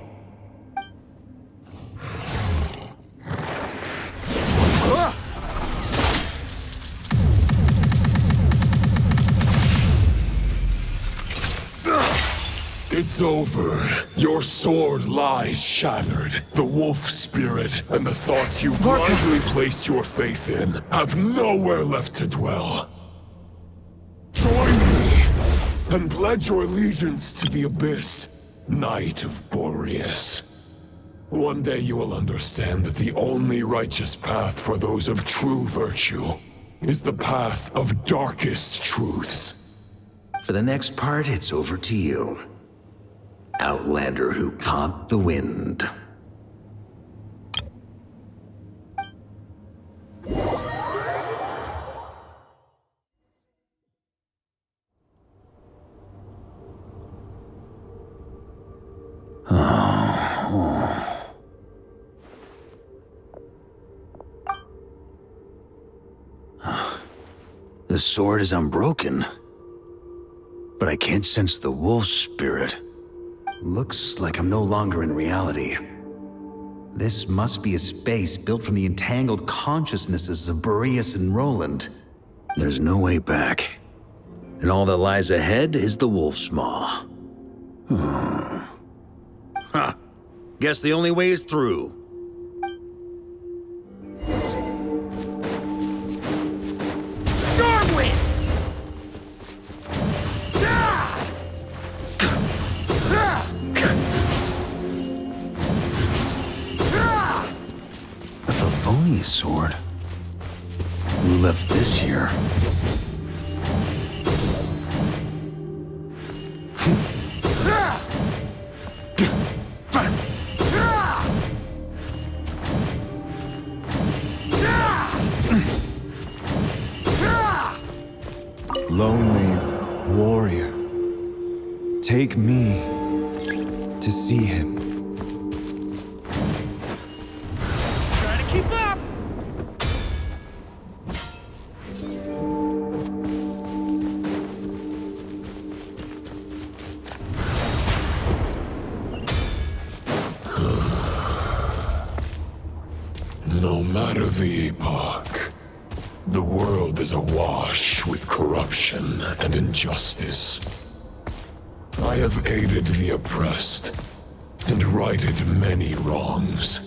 It's over. Your sword lies shattered. The wolf spirit and the thoughts you blindly placed your faith in have nowhere left to dwell. Join me and pledge your allegiance to the Abyss, Knight of Boreas. One day you will understand that the only righteous path for those of true virtue is the path of darkest truths. For the next part, it's over to you. Outlander who caught the wind. The sword is unbroken, but I can't sense the wolf spirit. Looks like I'm no longer in reality. This must be a space built from the entangled consciousnesses of Boreas and Roland. There's no way back. And all that lies ahead is the wolf's maw. Huh. Guess the only way is through. Stormwind! A Favonius sword? Who left this here? Lonely warrior, take me to see him. Try to keep up! No matter the epoch, the world is awash with corruption and injustice. I have aided the oppressed and righted many wrongs.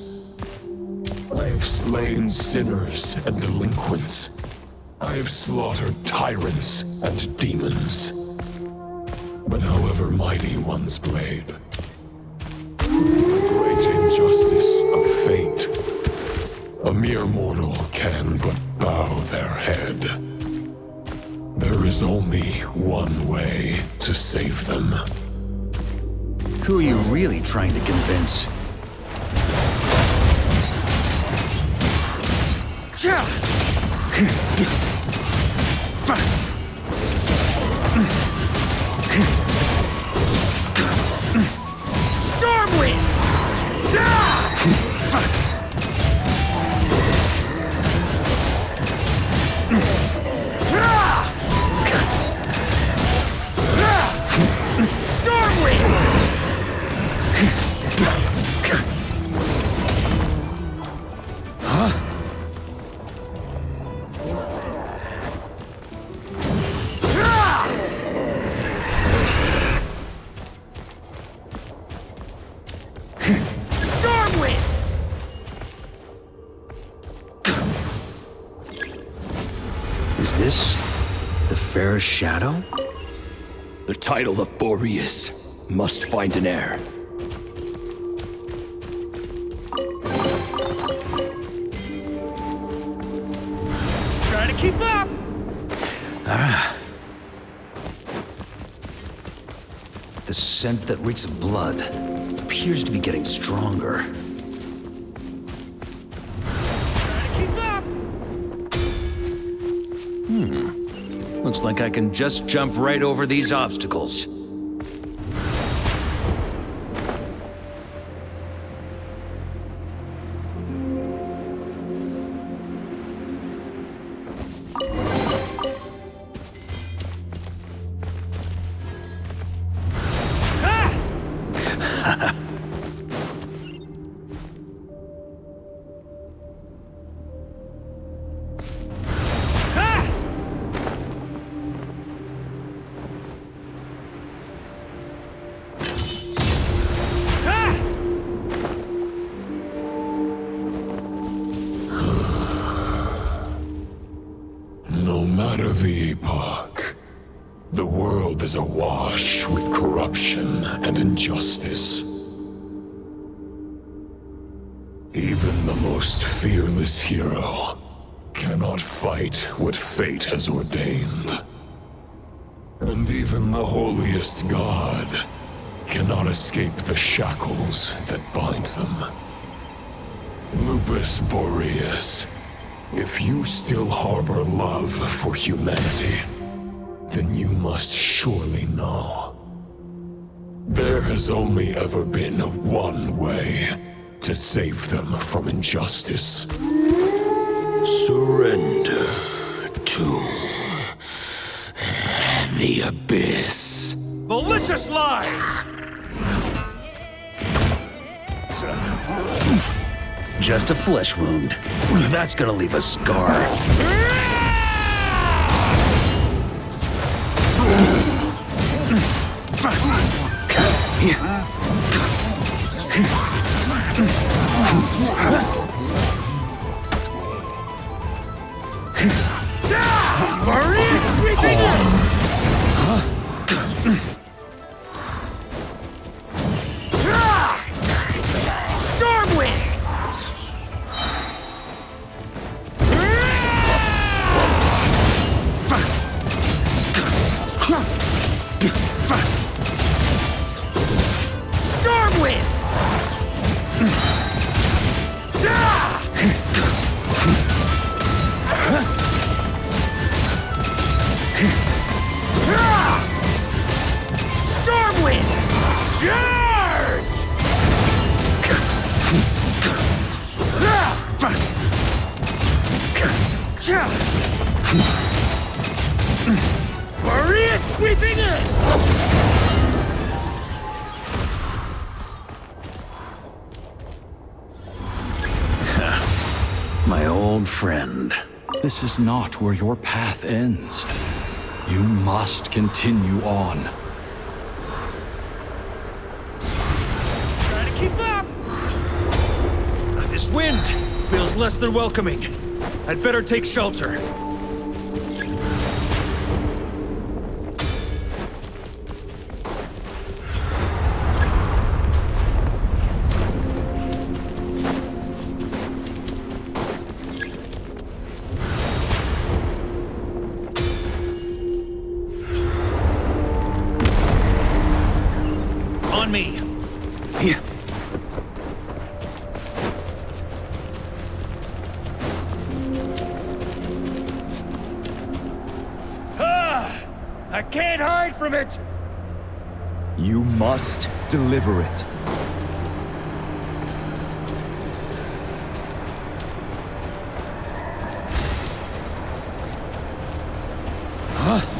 I have slain sinners and delinquents. I have slaughtered tyrants and demons. But however mighty one's blade, the great injustice of fate, a mere mortal can but bow their head. There is only one way to save them. Who are you really trying to convince? Stormwind! Is this the Fairest Shadow? The title of Boreas must find an heir. Try to keep up! The scent that reeks of blood appears to be getting stronger. Looks like I can just jump right over these obstacles. world is awash with corruption and injustice. Even the most fearless hero cannot fight what fate has ordained. And even the holiest god cannot escape the shackles that bind them. Lupus Boreas, if you still harbor love for humanity, then you must surely know. There has only ever been one way to save them from injustice. Surrender to the abyss. Malicious lies! Just a flesh wound. That's gonna leave a scar. My old friend. This is not where your path ends. You must continue on. Try to keep up! This wind feels less than welcoming. I'd better take shelter. On me. Here. I can't hide from it! You must deliver it.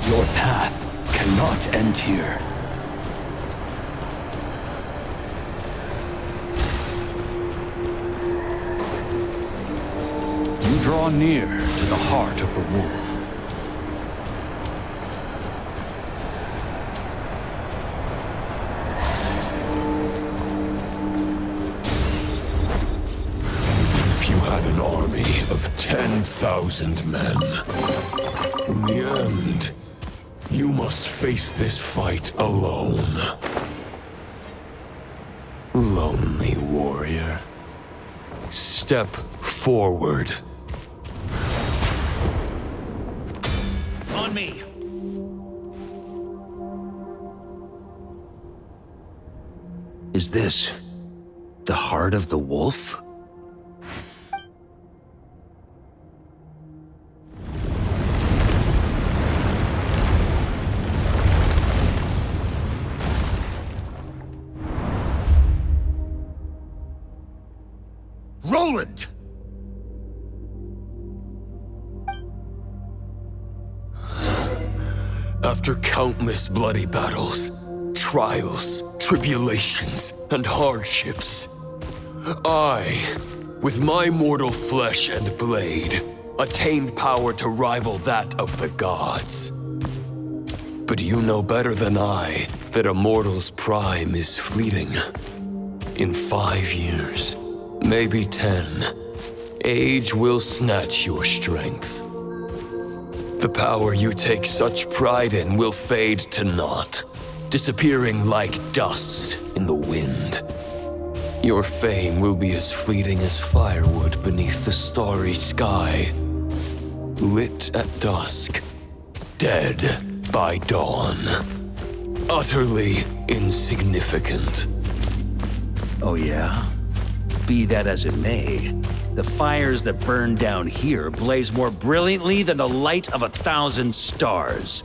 Your path cannot end here. You draw near to the heart of the wolf. If you had an army of 10,000 men, in the end, you must face this fight alone. Lonely warrior. Step forward. On me. Is this the heart of the wolf? Roland! After countless bloody battles, trials, tribulations, and hardships, I, with my mortal flesh and blade, attained power to rival that of the gods. But you know better than I that a mortal's prime is fleeting. In 5 years, maybe 10, age will snatch your strength. The power you take such pride in will fade to naught, disappearing like dust in the wind. Your fame will be as fleeting as firewood beneath the starry sky, lit at dusk, dead by dawn, utterly insignificant. Oh yeah? Be that as it may, the fires that burn down here blaze more brilliantly than the light of 1,000 stars.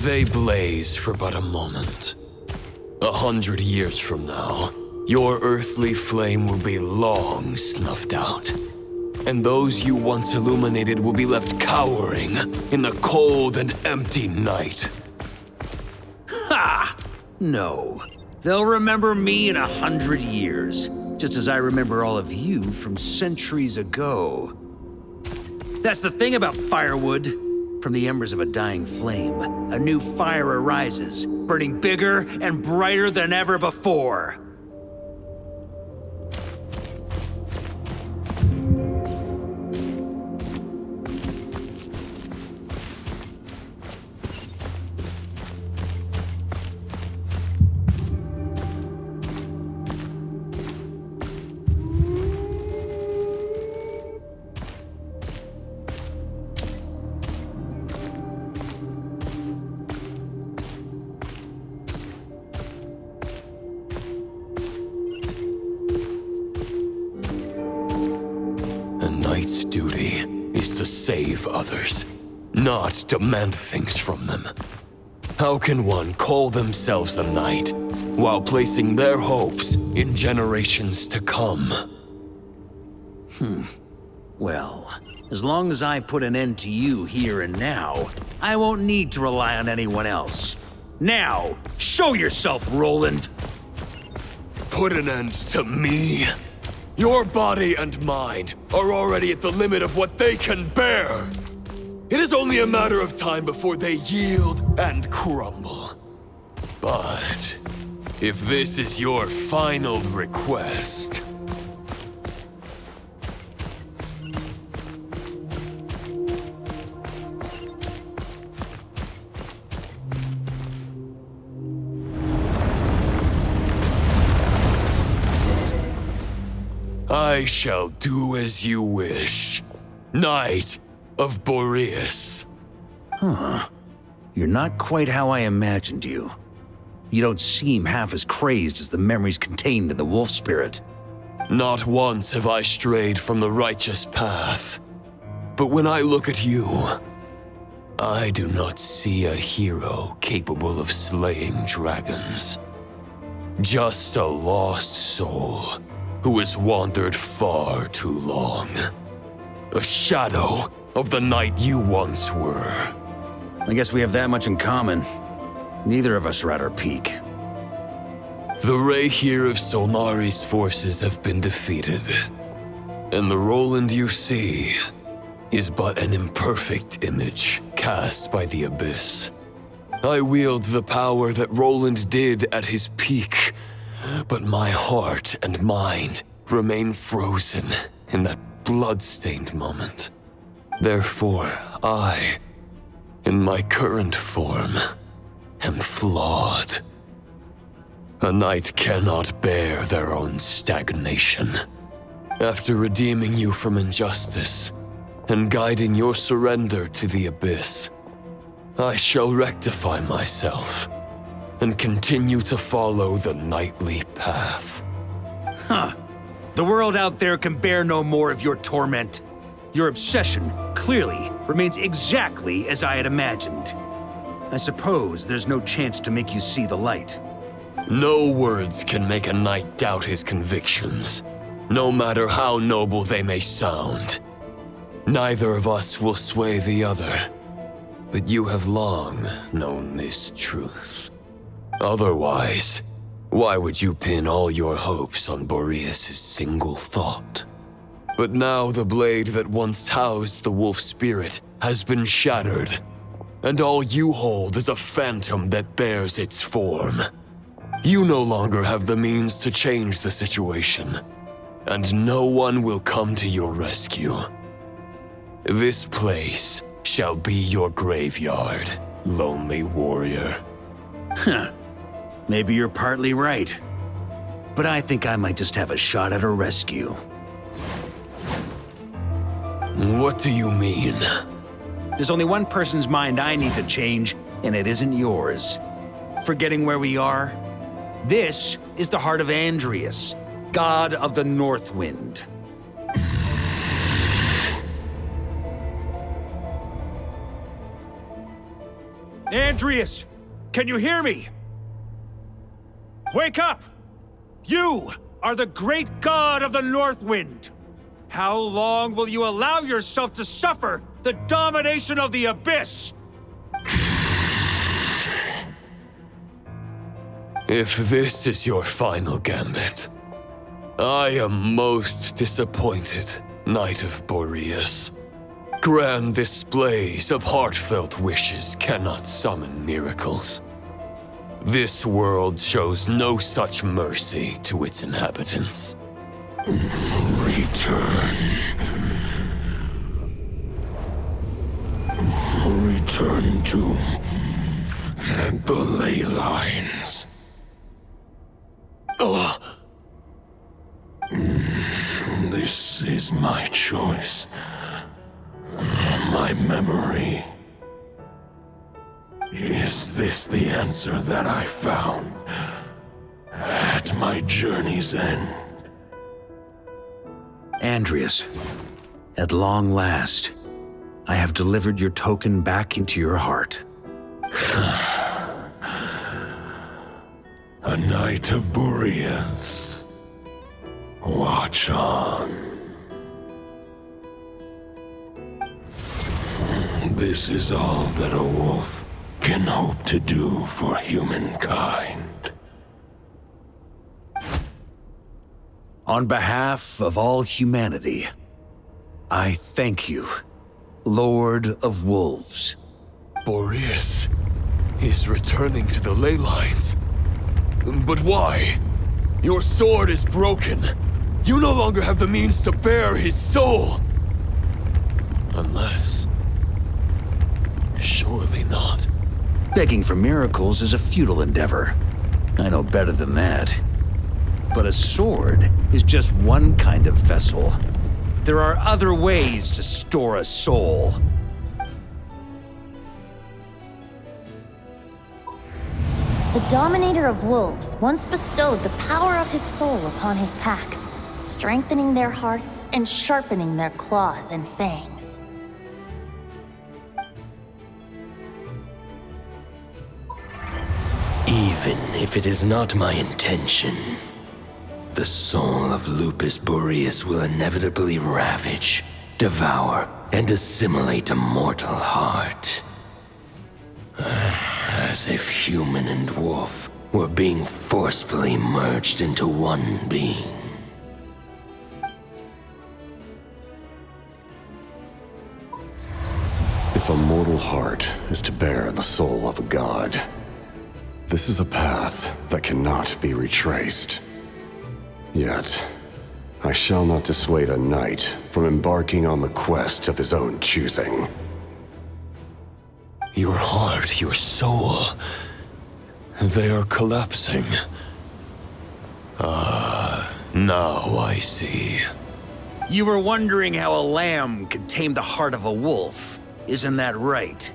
They blaze for but a moment. 100 years from now, your earthly flame will be long snuffed out. And those you once illuminated will be left cowering in the cold and empty night. Ha! No. They'll remember me in 100 years, just as I remember all of you from centuries ago. That's the thing about firewood. From the embers of a dying flame, a new fire arises, burning bigger and brighter than ever before. Knight's duty is to save others, not demand things from them. How can one call themselves a knight while placing their hopes in generations to come? Well, as long as I put an end to you here and now, I won't need to rely on anyone else. Now, show yourself, Roland! Put an end to me? Your body and mind are already at the limit of what they can bear. It is only a matter of time before they yield and crumble. But if this is your final request... I shall do as you wish, Knight of Boreas. Huh. You're not quite how I imagined you. You don't seem half as crazed as the memories contained in the wolf spirit. Not once have I strayed from the righteous path. But when I look at you, I do not see a hero capable of slaying dragons. Just a lost soul who has wandered far too long. A shadow of the knight you once were. I guess we have that much in common. Neither of us are at our peak. The Rayhir of Solnari's forces have been defeated, and the Roland you see is but an imperfect image cast by the Abyss. I wield the power that Roland did at his peak, but my heart and mind remain frozen in that blood-stained moment. Therefore, I, in my current form, am flawed. A knight cannot bear their own stagnation. After redeeming you from injustice and guiding your surrender to the Abyss, I shall rectify myself and continue to follow the knightly path. Huh. The world out there can bear no more of your torment. Your obsession, clearly, remains exactly as I had imagined. I suppose there's no chance to make you see the light. No words can make a knight doubt his convictions, no matter how noble they may sound. Neither of us will sway the other, but you have long known this truth. Otherwise, Why would you pin all your hopes on Boreas' single thought? But now the blade that once housed the wolf spirit has been shattered, and all you hold is a phantom that bears its form. You no longer have the means to change the situation, and no one will come to your rescue. This place shall be your graveyard, lonely warrior. Huh. Maybe you're partly right. But I think I might just have a shot at a rescue. What do you mean? There's only one person's mind I need to change, and it isn't yours. Forgetting where we are? This is the heart of Andrias, god of the North Wind. Andrias, can you hear me? Wake up! You are the great god of the North Wind. How long will you allow yourself to suffer the domination of the Abyss? If this is your final gambit, I am most disappointed, Knight of Boreas. Grand displays of heartfelt wishes cannot summon miracles. This world shows no such mercy to its inhabitants. Return. Return to the ley lines. This is my choice. My memory. Is this the answer that I found at my journey's end? Andrias, at long last, I have delivered your token back into your heart. A Knight of Boreas. Watch on. This is all that a wolf can hope to do for humankind. On behalf of all humanity, I thank you, Lord of Wolves. Boreas is returning to the ley lines. But why? Your sword is broken. You no longer have the means to bear his soul. Unless... surely not. Begging for miracles is a futile endeavor. I know better than that. But a sword is just one kind of vessel. There are other ways to store a soul. The Dominator of Wolves once bestowed the power of his soul upon his pack, strengthening their hearts and sharpening their claws and fangs. Even if it is not my intention, the soul of Lupus Boreas will inevitably ravage, devour, and assimilate a mortal heart. As if human and wolf were being forcefully merged into one being. If a mortal heart is to bear the soul of a god, this is a path that cannot be retraced. Yet, I shall not dissuade a knight from embarking on the quest of his own choosing. Your heart, your soul, they are collapsing. Now I see. You were wondering how a lamb could tame the heart of a wolf, isn't that right?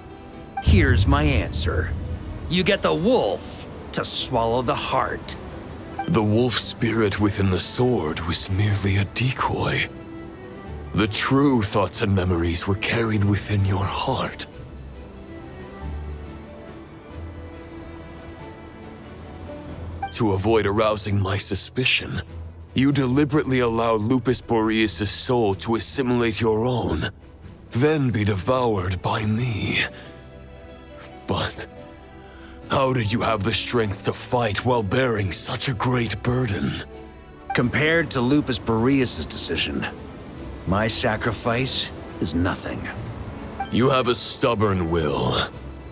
Here's my answer. You get the wolf to swallow the heart. The wolf spirit within the sword was merely a decoy. The true thoughts and memories were carried within your heart. To avoid arousing my suspicion, you deliberately allowed Lupus Boreas' soul to assimilate your own, then be devoured by me. But How did you have the strength to fight while bearing such a great burden? Compared to Lupus Boreas' decision, my sacrifice is nothing. You have a stubborn will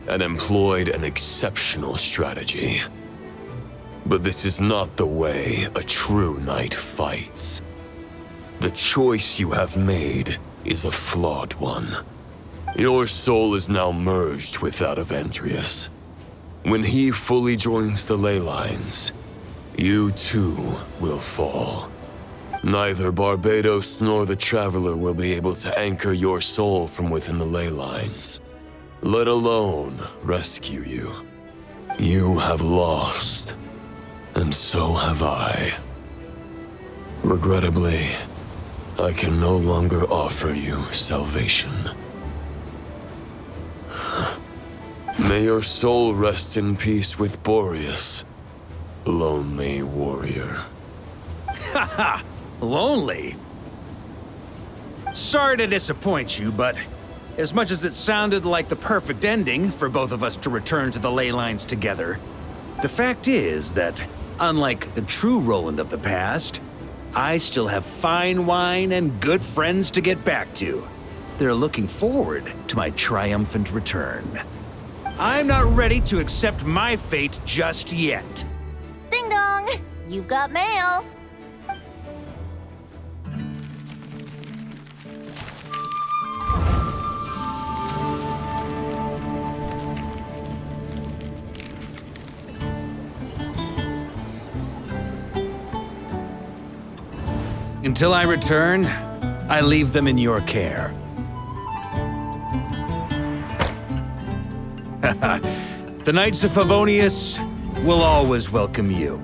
and employed an exceptional strategy. But this is not the way a true knight fights. The choice you have made is a flawed one. Your soul is now merged with that of Andreas. When he fully joins the ley lines, you too will fall. Neither Barbados nor the Traveler will be able to anchor your soul from within the ley lines, let alone rescue you. You have lost, and so have I. Regrettably, I can no longer offer you salvation. May your soul rest in peace with Boreas, lonely warrior. Haha, lonely? Sorry to disappoint you, but as much as it sounded like the perfect ending for both of us to return to the ley lines together, the fact is that, unlike the true Roland of the past, I still have fine wine and good friends to get back to. They're looking forward to my triumphant return. I'm not ready to accept my fate just yet. Ding dong! You've got mail! Until I return, I leave them in your care. The Knights of Favonius will always welcome you.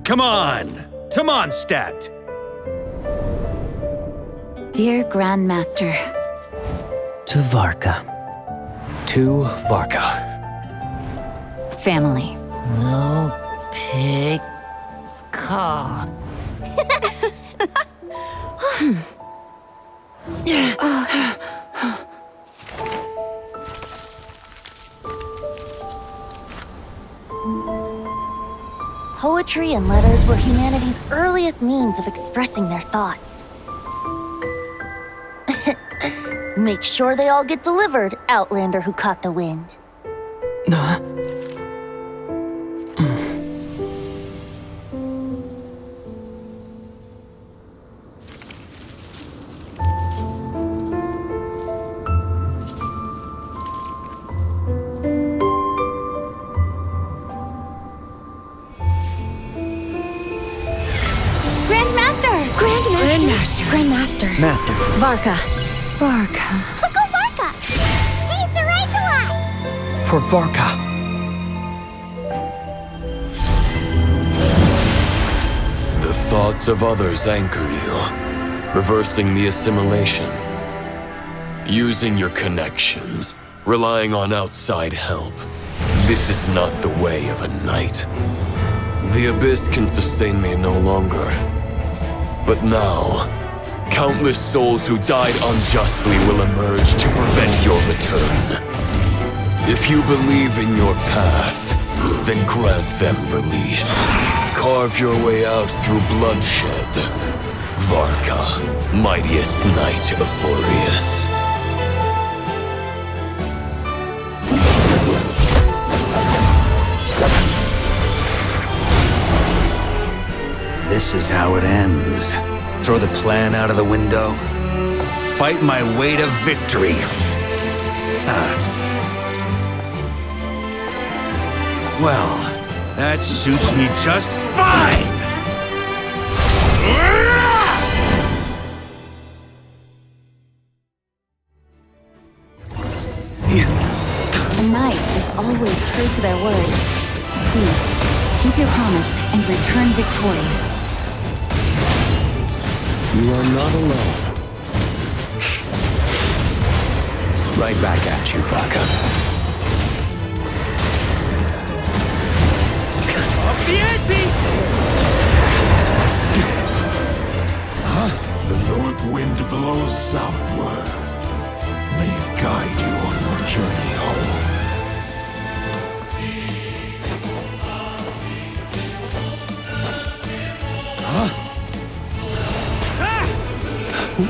Come on! Stat! Dear Grandmaster. To Varka. To Varka. Family. No pig call. Poetry and letters were humanity's earliest means of expressing their thoughts. Make sure they all get delivered, Outlander who caught the wind. Grandmaster. Master. Varka. Go Varka! Hey, Sarantala! For Varka. The thoughts of others anchor you, reversing the assimilation. Using your connections, relying on outside help. This is not the way of a knight. The Abyss can sustain me no longer. But now, countless souls who died unjustly will emerge to prevent your return. If you believe in your path, then grant them release. Carve your way out through bloodshed. Varka, mightiest knight of Boreas. This is how it ends. Throw the plan out of the window. Fight my way to victory. Well, that suits me just fine! A knight is always true to their word. So please, keep your promise and return victorious. You are not alone. Right back at you, Varka. Off the ante! The Lord southward. May it guide you on your journey home. Ooh.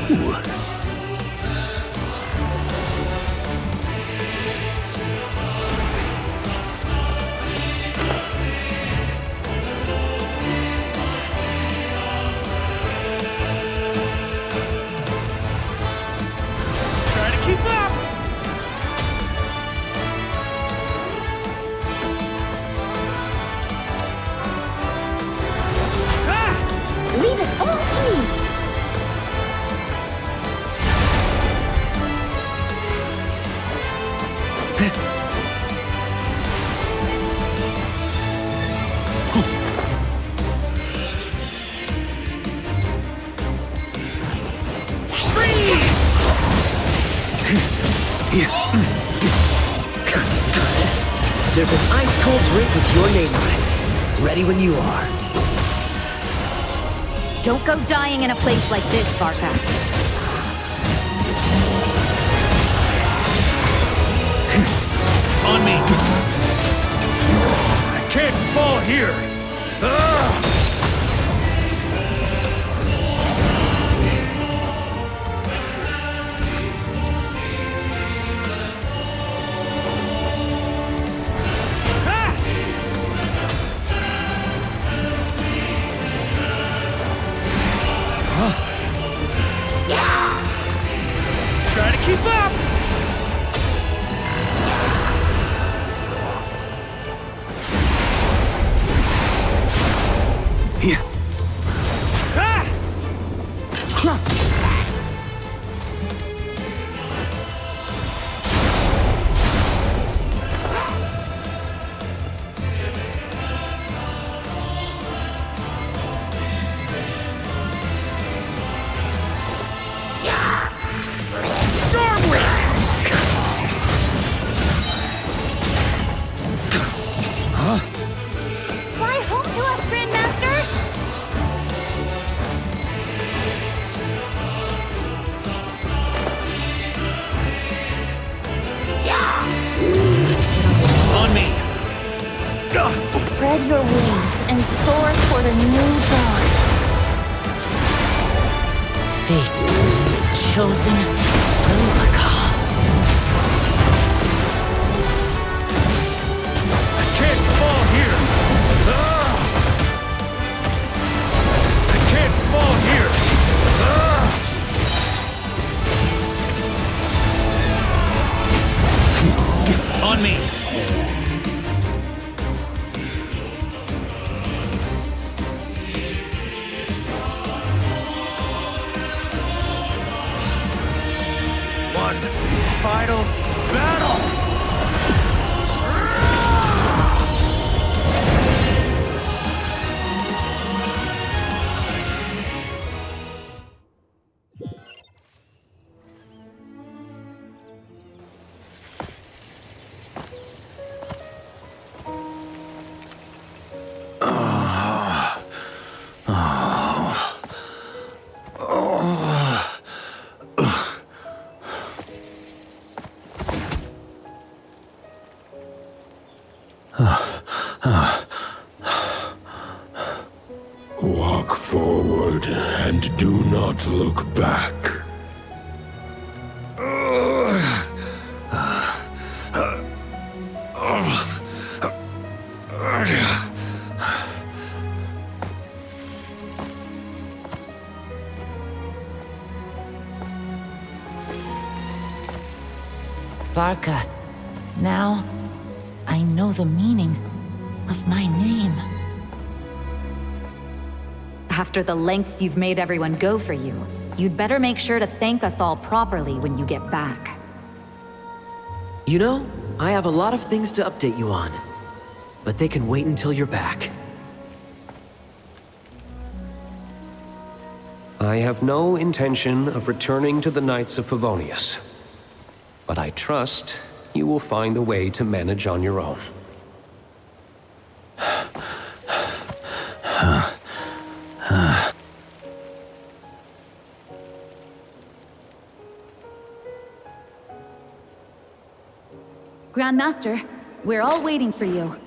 Try to keep up! Leave it all to me! There's an ice-cold drink with your name on it. Ready when you are. Don't go dying in a place like this, Varka. On me! I can't fall here! Ugh! Try to keep up! Here. Fly home to us, Grandmaster! On me! Spread your wings and soar toward a new dawn. Fate's chosen Varka. I can't fall here! Ugh! I can't fall here! Ugh! On me! One final battle! Walk forward and do not look back. Varka, now I know the meaning of my name. After the lengths you've made everyone go for you, you'd better make sure to thank us all properly when you get back. You know, I have a lot of things to update you on, but they can wait until you're back. I have no intention of returning to the Knights of Favonius, but I trust you will find a way to manage on your own. Grand Master, we're all waiting for you.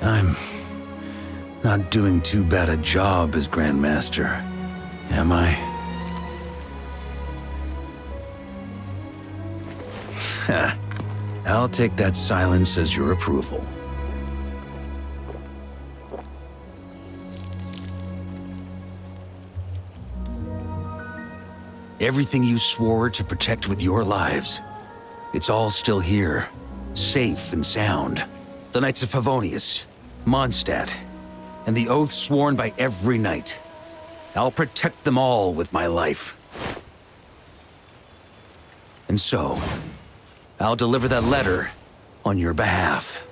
I'm not doing too bad a job as Grand Master, am I? I'll take that silence as your approval. Everything you swore to protect with your lives, it's all still here, safe and sound. The Knights of Favonius, Mondstadt, and the oath sworn by every knight. I'll protect them all with my life. And so, I'll deliver that letter on your behalf.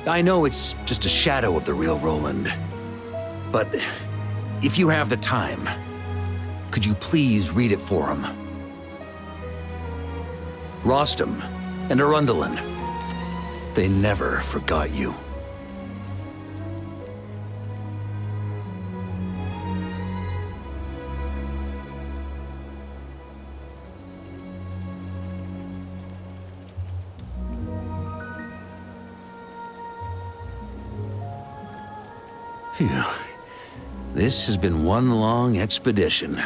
I know it's just a shadow of the real Roland, but if you have the time, could you please read it for him? Rostam and Arundelen, they never forgot you. Phew. This has been one long expedition.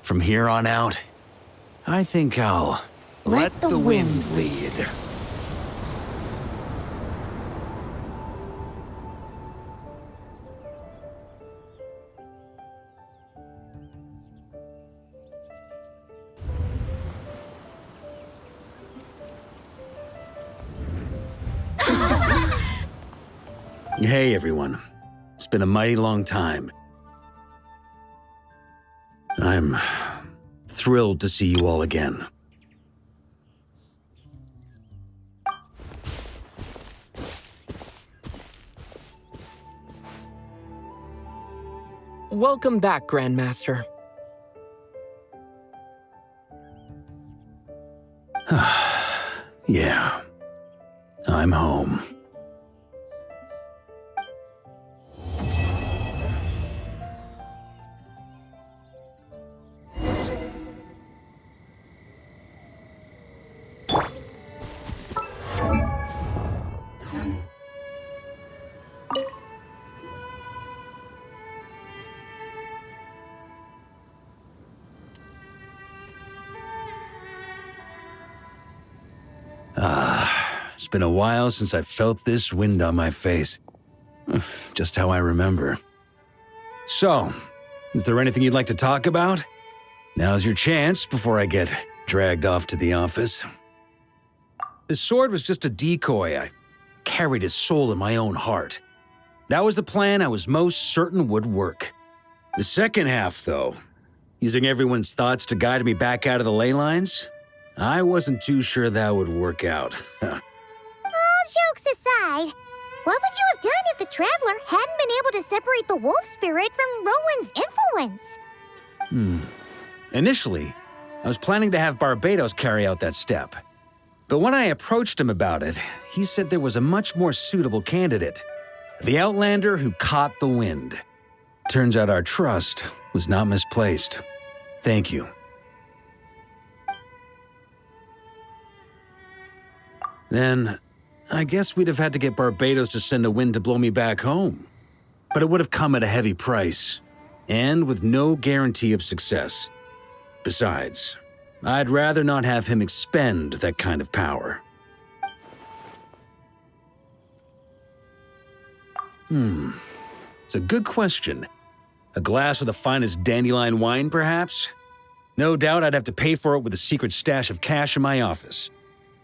From here on out, I think I'll let the wind lead. Hey everyone, it's been a mighty long time. I'm thrilled to see you all again. Welcome back, Grandmaster. Yeah, I'm home. It's been a while since I felt this wind on my face. Just how I remember. So, is there anything you'd like to talk about? Now's your chance before I get dragged off to the office. His sword was just a decoy. I carried his soul in my own heart. That was the plan I was most certain would work. The second half, though, using everyone's thoughts to guide me back out of the ley lines, I wasn't too sure that would work out. All jokes aside, what would you have done if the Traveler hadn't been able to separate the wolf spirit from Roland's influence? Initially, I was planning to have Barbados carry out that step. But when I approached him about it, he said there was a much more suitable candidate. The Outlander who caught the wind. Turns out our trust was not misplaced. Thank you. Then, I guess we'd have had to get Barbados to send a wind to blow me back home. But it would have come at a heavy price, and with no guarantee of success. Besides, I'd rather not have him expend that kind of power. It's a good question. A glass of the finest dandelion wine, perhaps? No doubt I'd have to pay for it with a secret stash of cash in my office.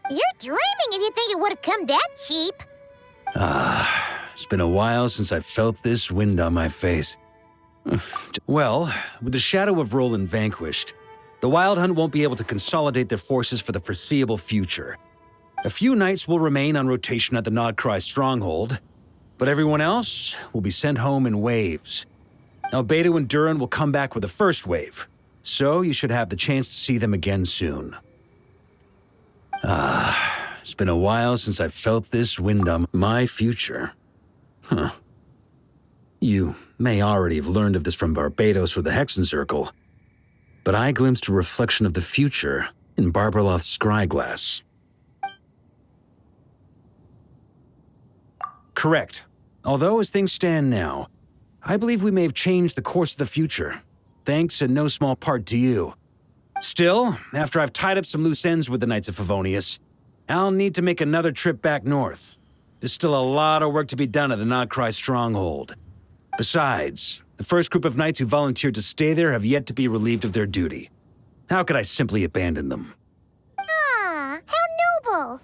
You're dreaming if you think it would have come that cheap. It's been a while since I felt this wind on my face. Well, with the shadow of Roland vanquished, the Wild Hunt won't be able to consolidate their forces for the foreseeable future. A few knights will remain on rotation at the Nodcry stronghold, but everyone else will be sent home in waves. Albedo and Durin will come back with the first wave, so you should have the chance to see them again soon. It's been a while since I felt this wind on my future. You may already have learned of this from Barbados or the Hexen Circle, but I glimpsed a reflection of the future in Barbarloth's scryglass. Correct. Although, as things stand now, I believe we may have changed the course of the future, thanks in no small part to you. Still, after I've tied up some loose ends with the Knights of Favonius, I'll need to make another trip back north. There's still a lot of work to be done at the Nodcry stronghold. Besides, the first group of knights who volunteered to stay there have yet to be relieved of their duty. How could I simply abandon them? Ah, how noble.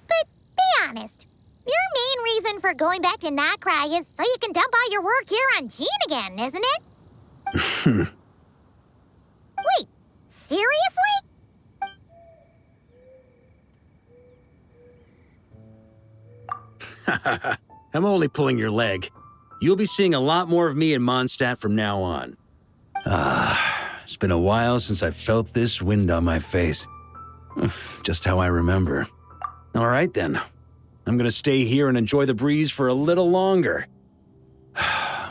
But be honest, your main reason for going back to Nodcry is so you can dump all your work here on Gene again, isn't it? Wait, seriously? I'm only pulling your leg. You'll be seeing a lot more of me in Mondstadt from now on. It's been a while since I felt this wind on my face. Just how I remember. All right then. I'm gonna stay here and enjoy the breeze for a little longer.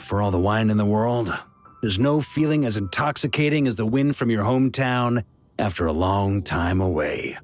For all the wine in the world, there's no feeling as intoxicating as the wind from your hometown after a long time away.